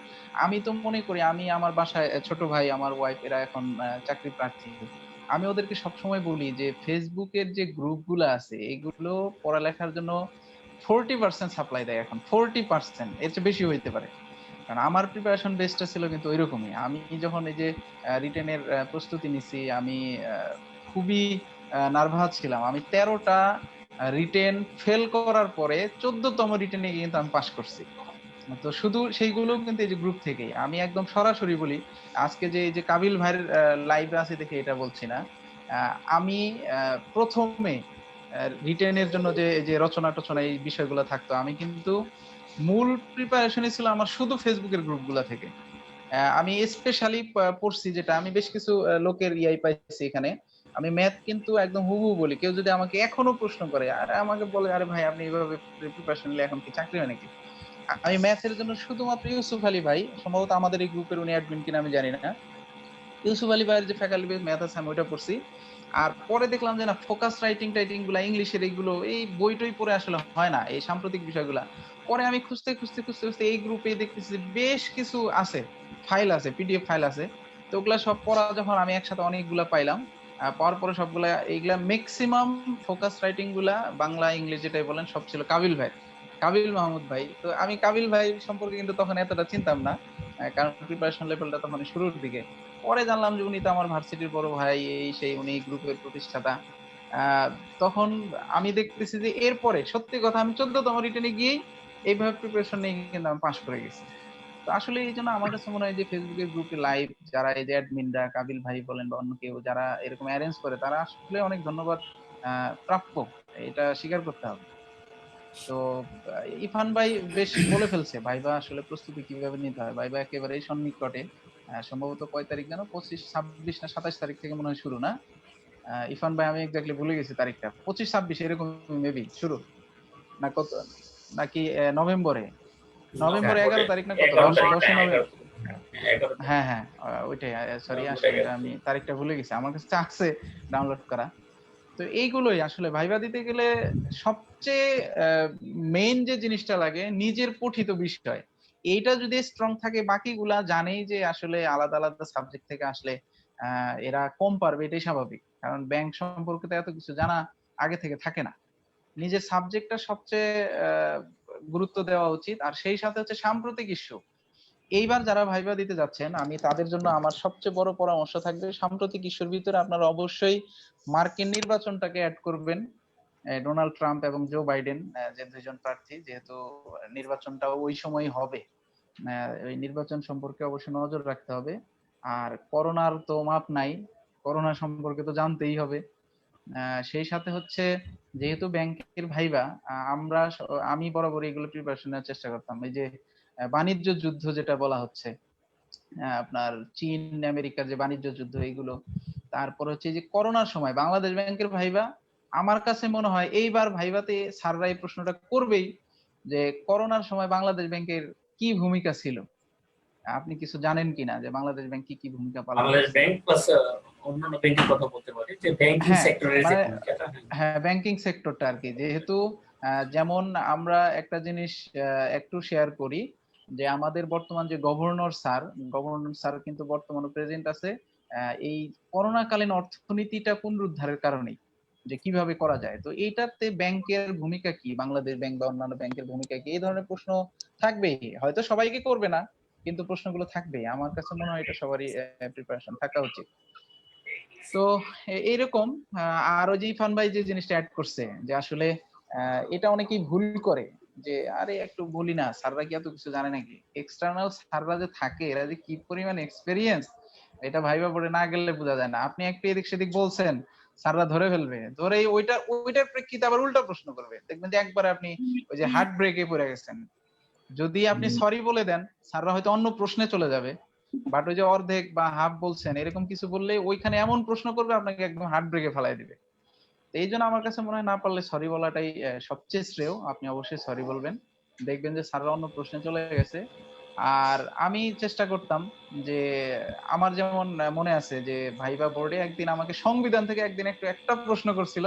আমি তো মনে করি, আমি আমার বাসায় ছোট ভাই, আমার ওয়াইফ এরা এখন চাকরি প্রার্থী। আমি ওদেরকে সবসময় বলি যে ফেসবুকের যে গ্রুপ গুলো আছে এগুলো পড়ালেখার জন্য 40% সাপ্লাই দেয়, এখন 40%, এর চেয়ে বেশি হইতে পারে। কারণ আমার প্রিপারেশন বেসটা ছিল কিন্তু ওইরকমই। আমি যখন এই যে রিটেনের প্রস্তুতি নিছি, আমি খুবই নার্ভাস ছিলাম। আমি 13টা রিটেন ফেল করার পরে 14তম রিটেনে কিন্তু আমি পাশ করছি। তো শুধু সেইগুলো কিন্তু এই যে গ্রুপ থেকেই। আমি একদম সরাসরি বলি, আজকে যে এই যে কাবিল ভাইয়ের লাইভে আছে দেখে এটা বলছি না। আমি প্রথমে রিটেনের জন্য যে এই যে রচনা টচনা এই বিষয়গুলো থাকতো, আমি কিন্তু মূল প্রিপারেশনই ছিল আমার শুধু ফেসবুকের গ্রুপগুলা থেকে। আমি স্পেশালি পড়ছি, যেটা আমি বেশ কিছু লোকের ইয়াই পাইছি এখানে। আমি ম্যাথ কিন্তু একদম হুবহু বলি, কেউ যদি আমাকে এখনো প্রশ্ন করে আর আমাকে বলে আরে ভাই আপনি এইভাবে প্রিপারেশন নিলে এখন কি চাকরি হয় নাকি, আমি ম্যাথের জন্য শুধুমাত্র ইউসুফ আলী ভাই, সম্ভবত আমাদের এই গ্রুপের উনি অ্যাডমিন কিনা আমি জানি না, ইউসুফ আলী ভাইয়ের যে ফ্যাকাল্টি বেস ম্যাথ আছে আমি ওইটা পড়ছি। আর পরে দেখলাম যে না, ফোকাস রাইটিং টাইটিং গুলা ইংলিশের এইগুলো এই বইটই পড়ে আসলে হয় না, এই সাম্প্রতিক বিষয়গুলা। পরে আমি খুঁজতে খুঁজতে খুঁজতে খুঁজতে এই গ্রুপে দেখতেছি যে বেশ কিছু আছে, ফাইল আছে, পিডিএফ ফাইল আছে। তো ওগুলা সব পড়া যখন আমি একসাথে অনেকগুলা পাইলাম, পাওয়ার পরে সবগুলা এইগুলা ম্যাক্সিমাম ফোকাস রাইটিং গুলা বাংলা ইংলিশ যেটাই বলেন সব ছিল কাবিল ভাই, কাবিল মাহমুদ ভাই। তো আমি কাবিল ভাই সম্পর্কে কিন্তু তখন এতটা চিনতাম না, কারণ প্রিপারেশন লেভেলটা তখন শুরুর দিকে। পরে জানলাম যে উনি তো আমার ভার্সিটির বড় ভাই, এই সেই, উনি গ্রুপের প্রতিষ্ঠাতা। আহ, তখন আমি দেখতেছি যে এরপরে সত্যি কথা আমি 14তম রিটেনে গিয়েই এইভাবে প্রিপারেশন নিয়ে কিন্তু আমি পাশ করে গেছি। তো আসলে এই জন্য আমার কাছে মনে হয় যে ফেসবুকের গ্রুপে লাইভ যারা এই যে অ্যাডমিনরা, কাবিল ভাই বলেন বা অন্য কেউ যারা এরকম অ্যারেঞ্জ করে, তারা আসলে অনেক ধন্যবাদ প্রাপ্য, এটা স্বীকার করতে হবে। তো ইরফান ভাই বেশ বলে ফেলছে ভাইবা আসলে প্রস্তুতি কিভাবে নিতে হয়। ভাইবা একেবারেই সন্নিকটে, সম্ভবত কয় তারিখ যেন, 25, 26 না 27 তারিখ থেকে মনে হয় শুরু না? ইরফান ভাই আমি এক্স্যাক্টলি ভুলে গেছি তারিখটা, 25-26 এরকম মেবি শুরু, না কত, নাকি নভেম্বরে, নভেম্বরে 11 তারিখ না কত, 10ই নভেম্বর। 11 তারিখ। হ্যাঁ হ্যাঁ, ওইটাই, সরি ভুলে আসলে এটা গেছি। আমি তারিখটা ভুলে গেছি, আমার কাছে আছে ডাউনলোড করা। তো এইগুলোই আসলে ভাইবা দিতে গেলে সবচেয়ে মেইন যে জিনিসটা লাগে নিজের পঠিত বিষয়, এইটা যদি স্ট্রং থাকে বাকিগুলা জানেই যে আসলে আলাদা আলাদা সাবজেক্ট থেকে আসলে এরা কম পারবে, এটাই স্বাভাবিক, কারণ ব্যাংক সম্পর্কে তো এত কিছু জানা আগে থেকে থাকে না। নিজের সাবজেক্টটা সবচেয়ে গুরুত্ব দেওয়া উচিত। আর সেই সাথে হচ্ছে সাম্প্রতিক ইস্যু, এইবার যারা ভাইবা দিতে যাচ্ছেন আমি তাদের জন্য আমার সবচেয়ে বড় পরামর্শ থাকবে, সাম্প্রতিক ইস্যুর ভিতরে আপনারা অবশ্যই মার্কিন নির্বাচনটাকে অ্যাড করবেন। ডোনাল্ড ট্রাম্প এবং জো বাইডেন, যে দুইজন প্রার্থী, যেহেতু নির্বাচনটা ওই সময় হবে, ওই নির্বাচন সম্পর্কে অবশ্যই নজর রাখতে হবে। আর করোনার তো মাপ নাই, করোনা সম্পর্কে তো জানতেই হবে। সেই সাথে হচ্ছে যেহেতু ব্যাংকের ভাইবা, আমি বরাবর এগুলো প্রিপারেশন নেওয়ার চেষ্টা করতাম। এই যে বাণিজ্য যুদ্ধ যেটা বলা হচ্ছে, আপনার চীন আমেরিকার যে বাণিজ্য যুদ্ধ এইগুলো, তারপর হচ্ছে যে করোনার সময় বাংলাদেশ ব্যাংকের ভাইবা, আমার কাছে মনে হয় এইবার ভাইবাতে স্যাররা এই প্রশ্নটা করবেই যে করোনার সময় বাংলাদেশ ব্যাংকের কি ভূমিকা ছিল। আপনি কিছু জানেন কিনা যে বাংলাদেশ ব্যাংক কি কি ভূমিকা পালন বাংলাদেশ করছে? ব্যাংক প্লাস অন্যান্য ব্যাংকের কথা বলতে পারি, যে ব্যাংকিং হ্যাঁ, সেক্টরের যে মানে ভূমিকাটা। হ্যাঁ, ব্যাংকিং সেক্টরটা আর কি, যেহেতু যেমন আমরা একটা জিনিস একটু শেয়ার করি, যে আমাদের বর্তমান যে গভর্নর স্যার কিন্তু বর্তমানে প্রেজেন্ট আছে এই করোনা কালীন অর্থনীতিটা পুনরুদ্ধারের কারণেই। যে কিভাবে করা যায়। তো এইটাতে ব্যাংকের ভূমিকা কি, বাংলাদেশ ব্যাংক বা অন্যান্য ব্যাংকের ভূমিকা কি, এই ধরনের প্রশ্ন থাকবেই, হয়তো সবাইকে করবে না কিন্তু প্রশ্নগুলো থাকবেই। আমার কাছে মনে হয় এটা সবারই প্রিপারেশন থাকা উচিত। তো এইরকম আরো যে ইরফান ভাই যে জিনিসটা অ্যাড করছে যে আসলে এটা অনেকেই ভুল করে যে আরে একটু বলি না, স্যাররা কি এত কিছু জানে নাকি? এক্সটার্নাল স্যাররা যে থাকে এরা যে কি পরিমাণ এক্সপেরিয়েন্স এটা ভাইবা পড়ে না গেলে বোঝা যায় না। আপনি একটু এদিক সেদিক বলছেন, স্যাররা ধরে ফেলবে, ধরে ওইটার প্রেক্ষিতে আবার উল্টা প্রশ্ন করবে, দেখবেন যে একবার আপনি ওই যে হার্ট ব্রেকে পড়ে গেছেন। যদি আপনি সরি বলে দেন, স্যাররা হয়তো অন্য প্রশ্নে চলে যাবে, বাট ওই যে অর্ধেক বা হাফ বলছেন এরকম কিছু বললে ওইখানে এমন প্রশ্ন করবে আপনাকে একদম হার্ট ব্রেকে ফেলাই দিবে। এই জন্য আমার কাছে মনে হয় না পারলে সরি বলাটাই সবচেয়ে শ্রেয়। আপনি অবশ্যই সরি বলবেন, দেখবেন যে স্যাররা অন্য প্রশ্নে চলে গেছে। আর আমি চেষ্টা করতাম যে আমার যেমন মনে আছে যে ভাইবা বোর্ডে একদিন আমাকে সংবিধান থেকে একদিন একটা প্রশ্ন করছিল,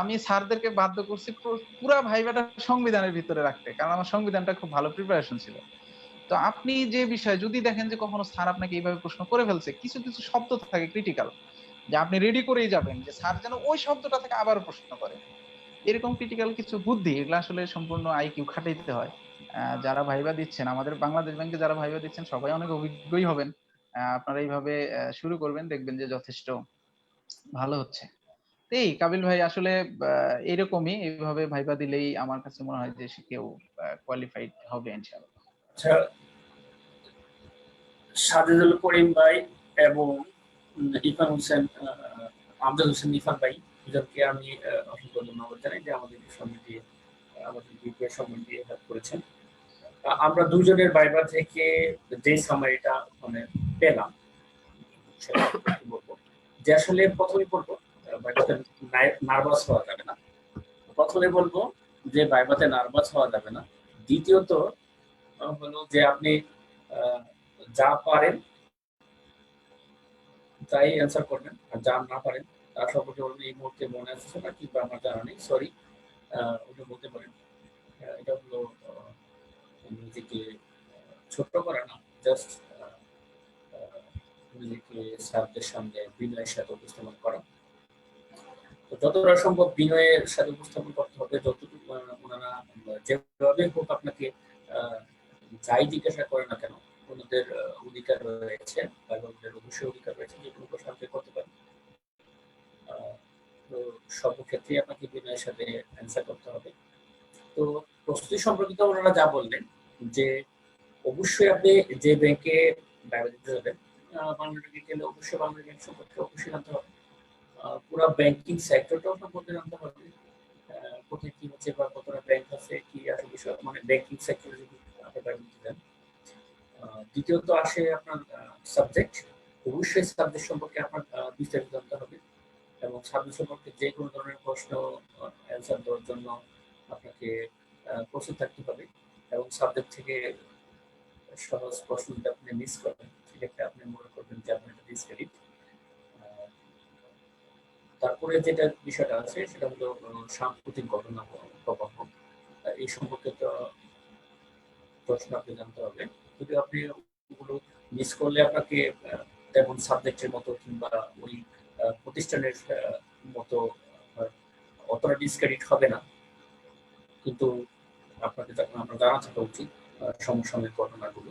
আমি স্যারদেরকে বাধ্য করছি পুরা ভাইবাটা সংবিধানের ভিতরে রাখতে, কারণ আমার সংবিধানটা খুব ভালো প্রিপারেশন ছিল। তো আপনি যে বিষয় যদি দেখেন যে কখনো স্যার আপনাকে এইভাবে প্রশ্ন করে ফেলছে, কিছু কিছু শব্দ থাকে ক্রিটিক্যাল, যে আপনি রেডি করেই যাবেন যে স্যার যেন ওই শব্দটা থেকে আবার প্রশ্ন করে, এরকম ক্রিটিক্যাল কিছু বুদ্ধি, এগুলো আসলে সম্পূর্ণ আইকিউ খাটাইতে হয়। যারা ভাইবা দিচ্ছেন, আমাদের বাংলাদেশ ব্যাংকে যারা ভাইবা দিচ্ছেন সবাই অনেক অভিজ্ঞই হবেন। আপনারা এইভাবে শুরু করবেন, দেখবেন যে যথেষ্ট ভালো হচ্ছে। এই কাবিল ভাই আসলে এরকমই, এইভাবে ভাইবা দিলেই আমার কাছে মনে হয় যে সে কেউ কোয়ালিফাইড হবে ইনশাআল্লাহ। আচ্ছা, সাজেদুল করিম ভাই এবং ইরফান হোসেন, আমজাদ হোসেন ইরফান ভাই দুজনকে আমি অসংখ্য ধন্যবাদ জানাই যে আমাদের সঙ্গে দিয়ে আমাদের গ্রুপের সঙ্গে দিয়ে হেল্প করেছেন। আমরা দুজনের ভাইবা থেকে যে সামারিটা মানে পেলাম সেটা বলবো যে আসলে প্রথমে বলবো ভাইবাতে নার্ভাস হওয়া যাবে না। প্রথমে বলবো যে ভাইবাতে নার্ভাস হওয়া যাবে না। দ্বিতীয়ত হলো যে আপনি যা পারেন তাই অ্যান্সার করবেন, আর যা না পারেন তার সম্পর্কে বলবেন এই মুহূর্তে মনে আসছে না কিংবা আমার জানা নেই, সরি, ওটা বলতে পারেন। এটা হলো নিজেকে ছোট্ট করা না, জাস্ট নিজেকে স্যারদের সামনে বিনয়ের সাথে উপস্থাপন করা। তো যতটা সম্ভব বিনয়ের সাথে উপস্থাপন করতে হবে, যতটুকু ওনারা যেভাবে হোক আপনাকে যাই জিজ্ঞাসা করে না কেন, ওনাদের অধিকার রয়েছে, ভাইবাদের অবশ্যই অধিকার রয়েছে যে কোনো প্রশ্ন আপনি করতে পারেন। তো সর্বক্ষেত্রে আপনাকে বিনয়ের সাথে অ্যান্সার করতে হবে। তো প্রস্তুতি সম্পর্কিত ওনারা যা বললেন যে অবশ্যই আপনি যে ব্যাংকে ভাইবা দিতে যাবেন, বাংলাদেশে গেলে অবশ্যই বাংলাদেশ ব্যাংক সম্পর্কে অবশ্যই জানতে হবে, পুরো ব্যাংকিং সেক্টরটাও সম্পর্কে জানতে হবে, কোথায় কি হচ্ছে বা কতটা ব্যাংক আছে কি আছে বিষয়, মানে ব্যাংকিং সেক্টরে যদি আপনি ভাইবা দিতে যান। দ্বিতীয়ত আসে আপনার সাবজেক্ট, অবশ্যই সাবজেক্ট সম্পর্কে আপনার বিস্তারিত জানতে হবে এবং সাবজেক্ট সম্পর্কে যে কোনো ধরনের প্রশ্ন অ্যান্সার দেওয়ার জন্য আপনাকে প্রস্তুত থাকতে হবে এবং সাবজেক্ট থেকে সহজ প্রশ্ন যদি আপনি মিস করেন সেক্ষেত্রে আপনি মনে করবেন যে আপনার এটা ডিসক্রেডিট। তারপরে যেটা বিষয়টা আছে সেটা হলো সাম্প্রতিক ঘটনা প্রবাহ, এই সম্পর্কে তো প্রশ্ন আপনি জানতে হবে। যদি আপনি ওগুলো মিস করলে আপনাকে তেমন সাবজেক্টের মতো কিংবা ওই প্রতিষ্ঠানের মতো অতটা ডিসক্রেডিট হবে না, কিন্তু আপনাকে আমরা জানা থাকা উচিত সমসাময়িক ঘটনাগুলো।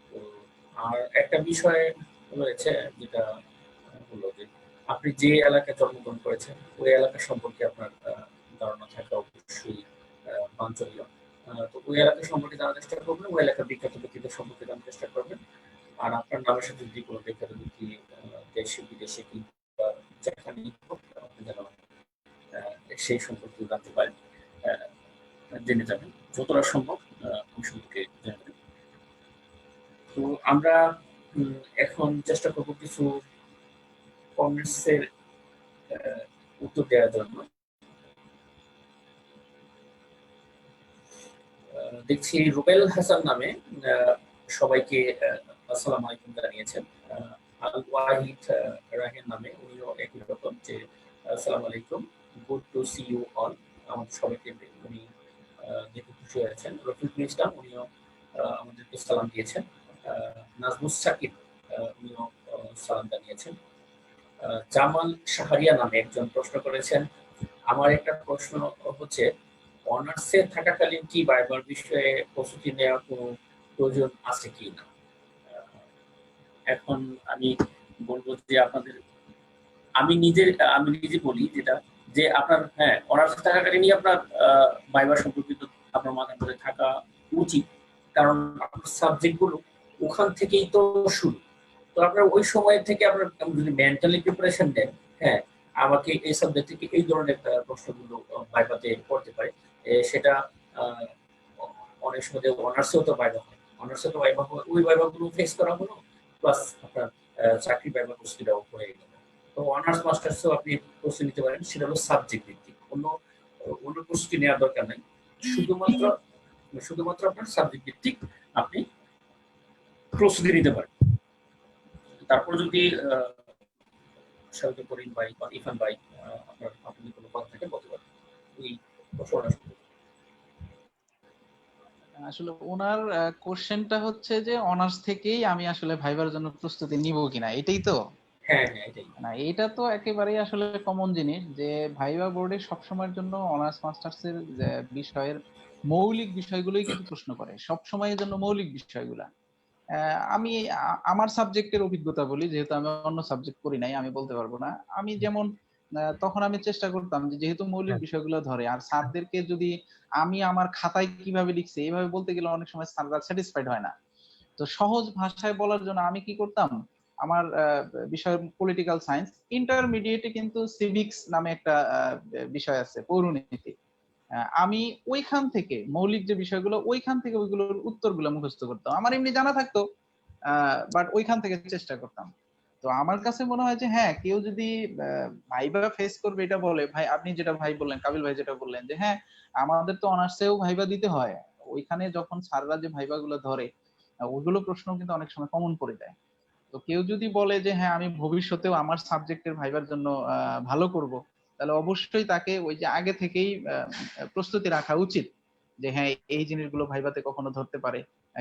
তো আর একটা বিষয় রয়েছে যেটা হলো যে আপনি যে এলাকায় জন্মগ্রহণ করেছেন ওই এলাকা সম্পর্কে আপনার ধারণা থাকা অবশ্যই বাঞ্ছনীয়। তো ওই এলাকা সম্পর্কে জানার চেষ্টা করবেন, ওই এলাকার বিখ্যাত ব্যক্তিদের সম্পর্কে জানার চেষ্টা করবেন। আর আপনার নামের সাথে যদি কোনো বিখ্যাত ব্যক্তি দেশে বিদেশে কিংবা যেখানেই হোক আপনি যেন সেই সম্পর্কে জানতে পারেন, জেনে যাবেন যতটা সম্ভব ওই সম্পর্কে জানবেন। তো আমরা এখন চেষ্টা করবো কিছু কমেন্টসের উত্তর দেওয়ার জন্য। দেখছি রুবেল হাসান নামে সবাইকে আসসালামু আলাইকুম জানিয়েছেন। আল ওয়াহিদ রাহেন নামে উনিও একই রকম যে আসসালামু আলাইকুম, good to see you all, আমাদের সবাইকে উনি দেখে খুশি হয়েছেন। রফিকুল ইসলাম উনিও আমাদেরকে সালাম দিয়েছেন। নাজমুস সাকিব উনিও সালাম জানিয়েছেন। জামাল শাহরিয়া নামে একজন প্রশ্ন করেছেন, আমার একটা প্রশ্ন হচ্ছে অনার্সে থাকাকালীন কি ভাইবার বিষয়ে প্রস্তুতি নেওয়ার কোনো প্রয়োজন আছে কি না। এখন আমি বলবো যে আপনাদের, আমি নিজে বলি যেটা, যে আপনার হ্যাঁ অনার্স থাকাকালীনই আপনার ভাইবার সম্পর্কিত আপনার মাথার মধ্যে থাকা উচিত, কারণ আপনার সাবজেক্ট গুলো ওখান থেকেই তো শুরু। তো আপনার ওই সময় থেকে আপনার যদি মেন্টালি প্রিপারেশন দেন, হ্যাঁ আমাকে এই সাবজেক্ট থেকে এই ধরনের প্রশ্নগুলো ভাইভাতে পড়তে পারে, সেটা আহ, অনেক সময় অনার্সেও তো ভাইভা হয়, অনার্সে তো ভাইভা ওই ভাইভাগুলো ফেস করা হলো, প্লাস আপনার চাকরি ভাইভা প্রস্তুতিটাও হয়ে গেল। তো অনার্স মাস্টার্সেও আপনি প্রস্তুতি নিতে পারেন, সেটা হলো সাবজেক্ট ভিত্তিক, অন্য অন্য প্রস্তুতি নেওয়ার দরকার নাই, শুধুমাত্র শুধুমাত্র আপনার সাবজেক্ট ভিত্তিক আপনি প্রস্তুতি নিতে পারেন। তারপর যদি শাহিদুল করিম ভাই বা ইরফান ভাই আপনার আপনি কোনো কথা থাকে বলতে পারেন এই প্রশ্নটা। আসলে ওনার কোশ্চেনটা হচ্ছে যে অনার্স থেকেই আমি আসলে ভাইবার জন্য প্রস্তুতি নিব কিনা, এটাই তো। হ্যাঁ হ্যাঁ এটাই। না, এটা তো একেবারেই আসলে কমন জিনিস যে ভাইবা বোর্ডে সবসময়ের জন্য অনার্স মাস্টার্স এর বিষয়ের মৌলিক বিষয়গুলোই কিন্তু প্রশ্ন করে, সব সময়ের জন্য মৌলিক বিষয়গুলা। আমি আমার সাবজেক্টের অভিজ্ঞতা বলি, যেহেতু আমি অন্য সাবজেক্ট করি নাই, আমি বলতে পারবো না। আমি যেমন তখন আমি চেষ্টা করতাম যে যেহেতু মৌলিক বিষয়গুলো ধরে, আর স্যারদেরকে যদি আমি আমার খাতায় কিভাবে লিখছি এইভাবে বলতে গেলে অনেক সময় স্যাররা স্যাটিসফাইড হয় না। তো সহজ ভাষায় বলার জন্য আমি কি করতাম, আমার বিষয় পলিটিক্যাল সায়েন্স, ইন্টারমিডিয়েটে কিন্তু সিভিক্স নামে একটা বিষয় আছে, পৌরনীতি। আমি ওইখান থেকে মৌলিক যে বিষয়গুলো ওইখান থেকে ওইগুলোর উত্তরগুলো মুখস্থ করতাম, আমার এমনি জানা থাকতো, বাট ওইখান থেকে চেষ্টা করতাম। তো আমার কাছে মনে হয় যে হ্যাঁ, কেউ যদি ভাইবা ফেস করবে এটা বলে, ভাই আপনি যেটা ভাই বললেন, কাবিল ভাই যেটা বললেন যে হ্যাঁ আমাদের তো অনার্সেও ভাইবা দিতে হয়, ওইখানে যখন স্যাররা যে ভাইবা গুলো ধরে ওইগুলো প্রশ্ন কিন্তু অনেক সময় কমন পড়ে যায়। তো কেউ যদি বলে যে হ্যাঁ আমি ভবিষ্যতেও আমার সাবজেক্টের ভাইবার জন্য ভালো করব, তাহলে অবশ্যই তাকে ওই যে আগে থেকেই প্রস্তুতি রাখা উচিত যে হ্যাঁ এই জিনিসগুলো ভাইভাতে কখনো ধরতে পারে।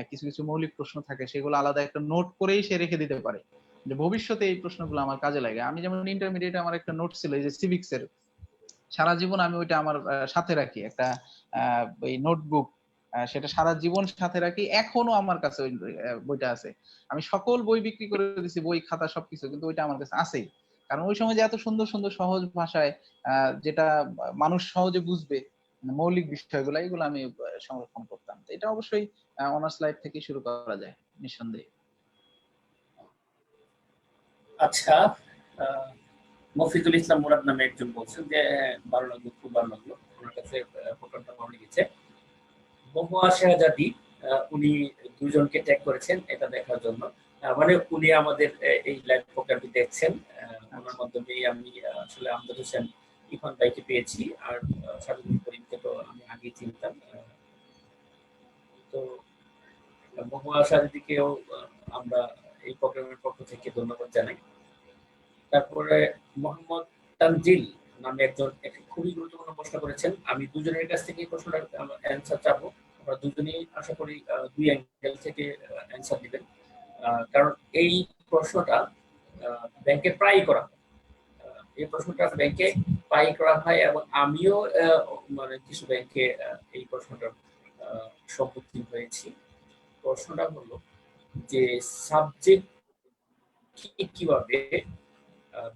কিছু কিছু মৌলিক প্রশ্ন থাকে, সেগুলো আলাদা একটা নোট করেই সে রেখে দিতে পারে যে ভবিষ্যতে এই প্রশ্নগুলো আমার কাজে লাগে। আমি যেমন ইন্টারমিডিয়েটে আমার একটা নোট ছিল এই যে সিভিক্স এর, সারা জীবন আমি ওইটা আমার সাথে রাখি, একটা ওই নোটবুক, সেটা সারা জীবন সাথে রাখি, এখনো আমার কাছে ওই বইটা আছে। আমি সকল বই বিক্রি করে দিছি, বই খাতা সবকিছু, কিন্তু ওইটা আমার কাছে আছেই। কারণ ওই সময় যে এত সুন্দর সুন্দর সহজ ভাষায় যেটা মানুষ সহজে বুঝবে, মৌলিক বিষয়গুলো এগুলো আমি সংরক্ষণ করতাম। তো এটা অবশ্যই অনার্স লাইফ থেকে শুরু করা যায় নিঃসন্দেহে। আচ্ছা, আহ, মফিজুল ইসলাম মুরাদ নামে একজন বলছেন যে ভালো লাগলো, খুব ভালো লাগলো, ওনার কাছে প্রোগ্রামটা ভালো লেগেছে। মহুয়া শেহজাদি উনি দুজনকে ট্যাগ করেছেন এটা দেখার জন্য, মানে উনি আমাদের এই লাইভ প্রোগ্রামটি দেখছেন, ওনার মাধ্যমেই আমি আসলে আমজাদ হোসেন ইরফান ভাইকে পেয়েছি, আর সাজুদুল করিমকে তো আমি আগেই চিনতাম। তো মহুয়া শেহজাদিকেও আমরা এই প্রোগ্রামের পক্ষ থেকে ধন্যবাদ জানাই। তারপরে মোহাম্মদ তানজিল নামে একজন একটি খুবই গুরুত্বপূর্ণ প্রশ্ন করেছেন, আমি দুজনের কাছ থেকে প্রশ্নটার অ্যান্সার চাবো, আমরা দুজনেই আশা করি দুই অ্যাঙ্গেল থেকে অ্যান্সার দিবেন, কারণ এই প্রশ্নটা ব্যাংকে প্রায়ই করা হয়। এই প্রশ্নটা ব্যাংকে প্রায়ই করা হয় এবং আমিও মানে কিছু ব্যাংকে এই প্রশ্নটার সম্মুখীন হয়েছি। প্রশ্নটা হলো যে সাবজেক্ট কিভাবে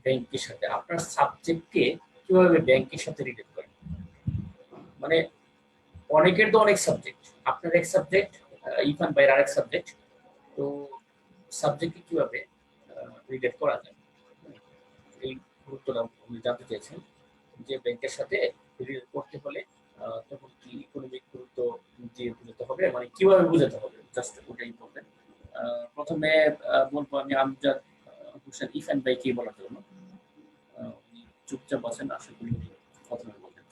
ব্যাংকের সাথে, আপনার সাবজেক্টকে কিভাবে ব্যাংকের সাথে রিলেট করেন। মানে অনেকের তো অনেক সাবজেক্ট, আপনার এক সাবজেক্ট, ইরফান ভাইয়ের আরেক সাবজেক্ট, তো সাবজেক্টকে কিভাবে রিলেট করা যায়, এই গুরুত্বটা উনি জানতে চেয়েছেন, যে ব্যাংকের সাথে রিলেট করতে হলে তখন কি ইকোনমিক গুরুত্ব দিয়ে বোঝাতে হবে, মানে কিভাবে বোঝাতে হবে, জাস্ট ওটাই বলবেন। প্রথমে বলবো আমি আমজাদ হোসেন ইরফান ভাইকে বলার জন্য, উনি চুপচাপ আছেন, আশা করি উনি প্রথমে বলবেন।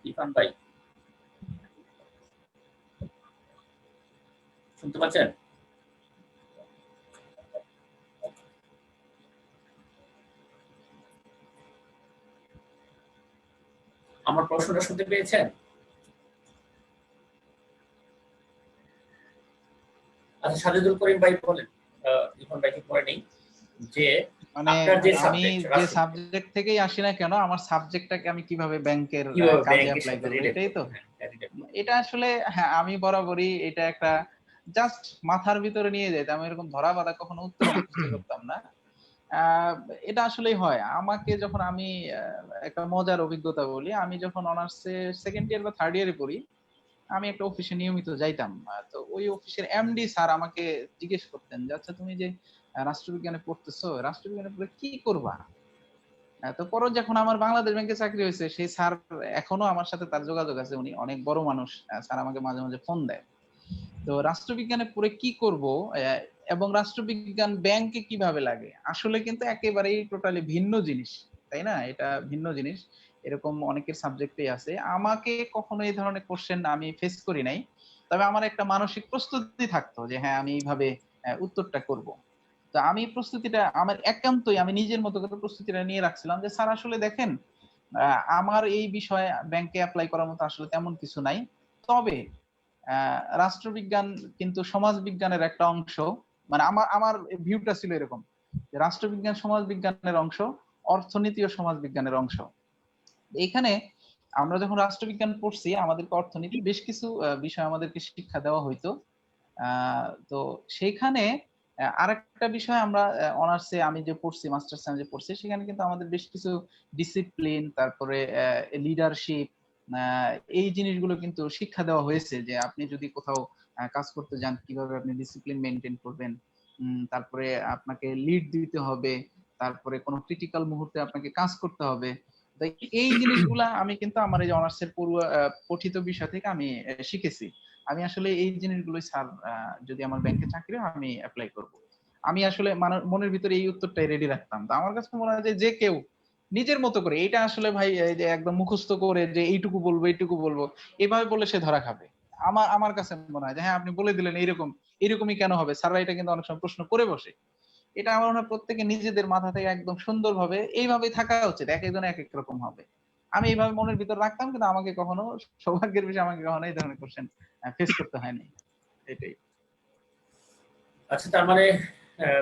ইরফান ভাই শুনতে পাচ্ছেন? আমার প্রশ্নটা শুনতে পেয়েছেন? আচ্ছা, সাজেদুল করিম ভাই বলেন, ইরফান ভাইকে পরে নেই, যে মানে আপনার যে আমি সাবজেক্ট যে সাবজেক্ট থেকেই আসি না কেন, আমার সাবজেক্টটাকে আমি কিভাবে ব্যাংকের কিভাবে কাজে ব্যাংকের অ্যাপ্লাই সাথে করবো, রিলেট এটাই তো। করবেন, হ্যাঁ relate করবেন। এটা আসলে হ্যাঁ, আমি বরাবরই এটা একটা জাস্ট মাথার ভিতরে নিয়ে যেতাম, আমি এরকম ধরা বাঁধা কখনো উত্তর মুখস্থ করতাম না। আহ, এটা আসলেই হয় আমাকে যখন আমি একটা মজার অভিজ্ঞতা বলি, আমি যখন অনার্সে সেকেন্ড ইয়ার বা থার্ড ইয়ারে পড়ি, আমি একটা অফিসে নিয়মিত যাইতাম। তো ওই অফিসের এমডি স্যার আমাকে জিজ্ঞেস করতেন যে আচ্ছা তুমি যে রাষ্ট্রবিজ্ঞানে পড়তেছো, রাষ্ট্রবিজ্ঞানে পড়ে কি করবা। তো পরে যখন আমার বাংলাদেশ ব্যাংকে চাকরি হয়েছে, সেই স্যার এখনো আমার সাথে তার যোগাযোগ আছে, উনি অনেক বড় মানুষ। স্যার আমাকে মাঝে মাঝে ফোন দেয়। তো রাষ্ট্রবিজ্ঞানে পড়ে কি করব এবং রাষ্ট্রবিজ্ঞান ব্যাংকে কিভাবে লাগে, আসলে কিন্তু একেবারেই টোটালি ভিন্ন জিনিস, তাই না? এটা ভিন্ন জিনিস। এরকম অনেকের সাবজেক্টেই আছে, আমাকে কখনো এই ধরনের কোশ্চেন আমি ফেস করি নাই। তবে আমার একটা মানসিক প্রস্তুতি থাকতো যে হ্যাঁ আমি এইভাবে উত্তরটা করব। তো আমি প্রস্তুতিটা আমার একান্তই আমি নিজের মতো করে প্রস্তুতিটা নিয়ে রাখছিলাম যে স্যার আসলে দেখেন, আমার এই বিষয়ে ব্যাংকে অ্যাপ্লাই করার মতো আসলে তেমন কিছু নাই। তবে রাষ্ট্রবিজ্ঞান কিন্তু সমাজ বিজ্ঞানের একটা অংশ। মানে আমার আমার ভিউটা ছিল এরকম যে রাষ্ট্রবিজ্ঞান সমাজ বিজ্ঞানের অংশ, অর্থনীতি ও সমাজ বিজ্ঞানের অংশ। এখানে আমরা যখন রাষ্ট্রবিজ্ঞান পড়ছি, আমাদেরকে অর্থনীতির বেশ কিছু বিষয় আমাদেরকে শিক্ষা দেওয়া হইতো। তো সেইখানে আরেকটা বিষয় আমরা অনার্সে আমি যে পড়ছি, মাস্টার্সে আমি যে পড়ছি, সেখানে কিন্তু আমাদের বেশ কিছু ডিসিপ্লিন, তারপরে লিডারশিপ, এই জিনিসগুলো কিন্তু শিক্ষা দেওয়া হয়েছে যে আপনি যদি কোথাও কাজ করতে যান কিভাবে আপনি ডিসিপ্লিন মেনটেন করবেন। তারপরে আপনাকে লিড দিতে হবে, তারপরে কোনো ক্রিটিক্যাল মুহূর্তে আপনাকে কাজ করতে হবে। তো এই জিনিসগুলা আমি কিন্তু আমার এই অনার্সের পড়ুয়া পঠিত বিষয় থেকে আমি শিখেছি। আমি আসলে এই জিনিসগুলোই স্যার, যদি আমার ব্যাংকে চাকরি হয় আমি অ্যাপ্লাই করব। আমি আসলে মনের ভিতরে এই উত্তরটাই রেডি রাখতাম। তো আমার কাছে মনে হয় যে যে কেউ নিজের মতো করে, এটা আসলে ভাই এই যে একদম মুখস্থ করে যে এইটুকু বলবো এইটুকু বলবো, এভাবে বললে সে ধরা খাবে। আমার আমার কাছে মনে হয় যে হ্যাঁ আপনি বলে দিলেন এইরকম, এরকমই কেন হবে, স্যাররা এটা কিন্তু অনেক সময় প্রশ্ন করে বসে। এটা আমার মনে হয় প্রত্যেকে নিজেদের মাথা থেকে একদম সুন্দরভাবে এইভাবেই থাকা উচিত, এক একজন এক এক রকম হবে। আমি এইভাবে মনের ভিতর রাখতাম, কিন্তু আমাকে কখনো, সৌভাগ্যের বিষয়, আমাকে কখনো এই ধরনের কোশ্চেন ফেস করতে হয়নি। এটাই। আচ্ছা, তার মানে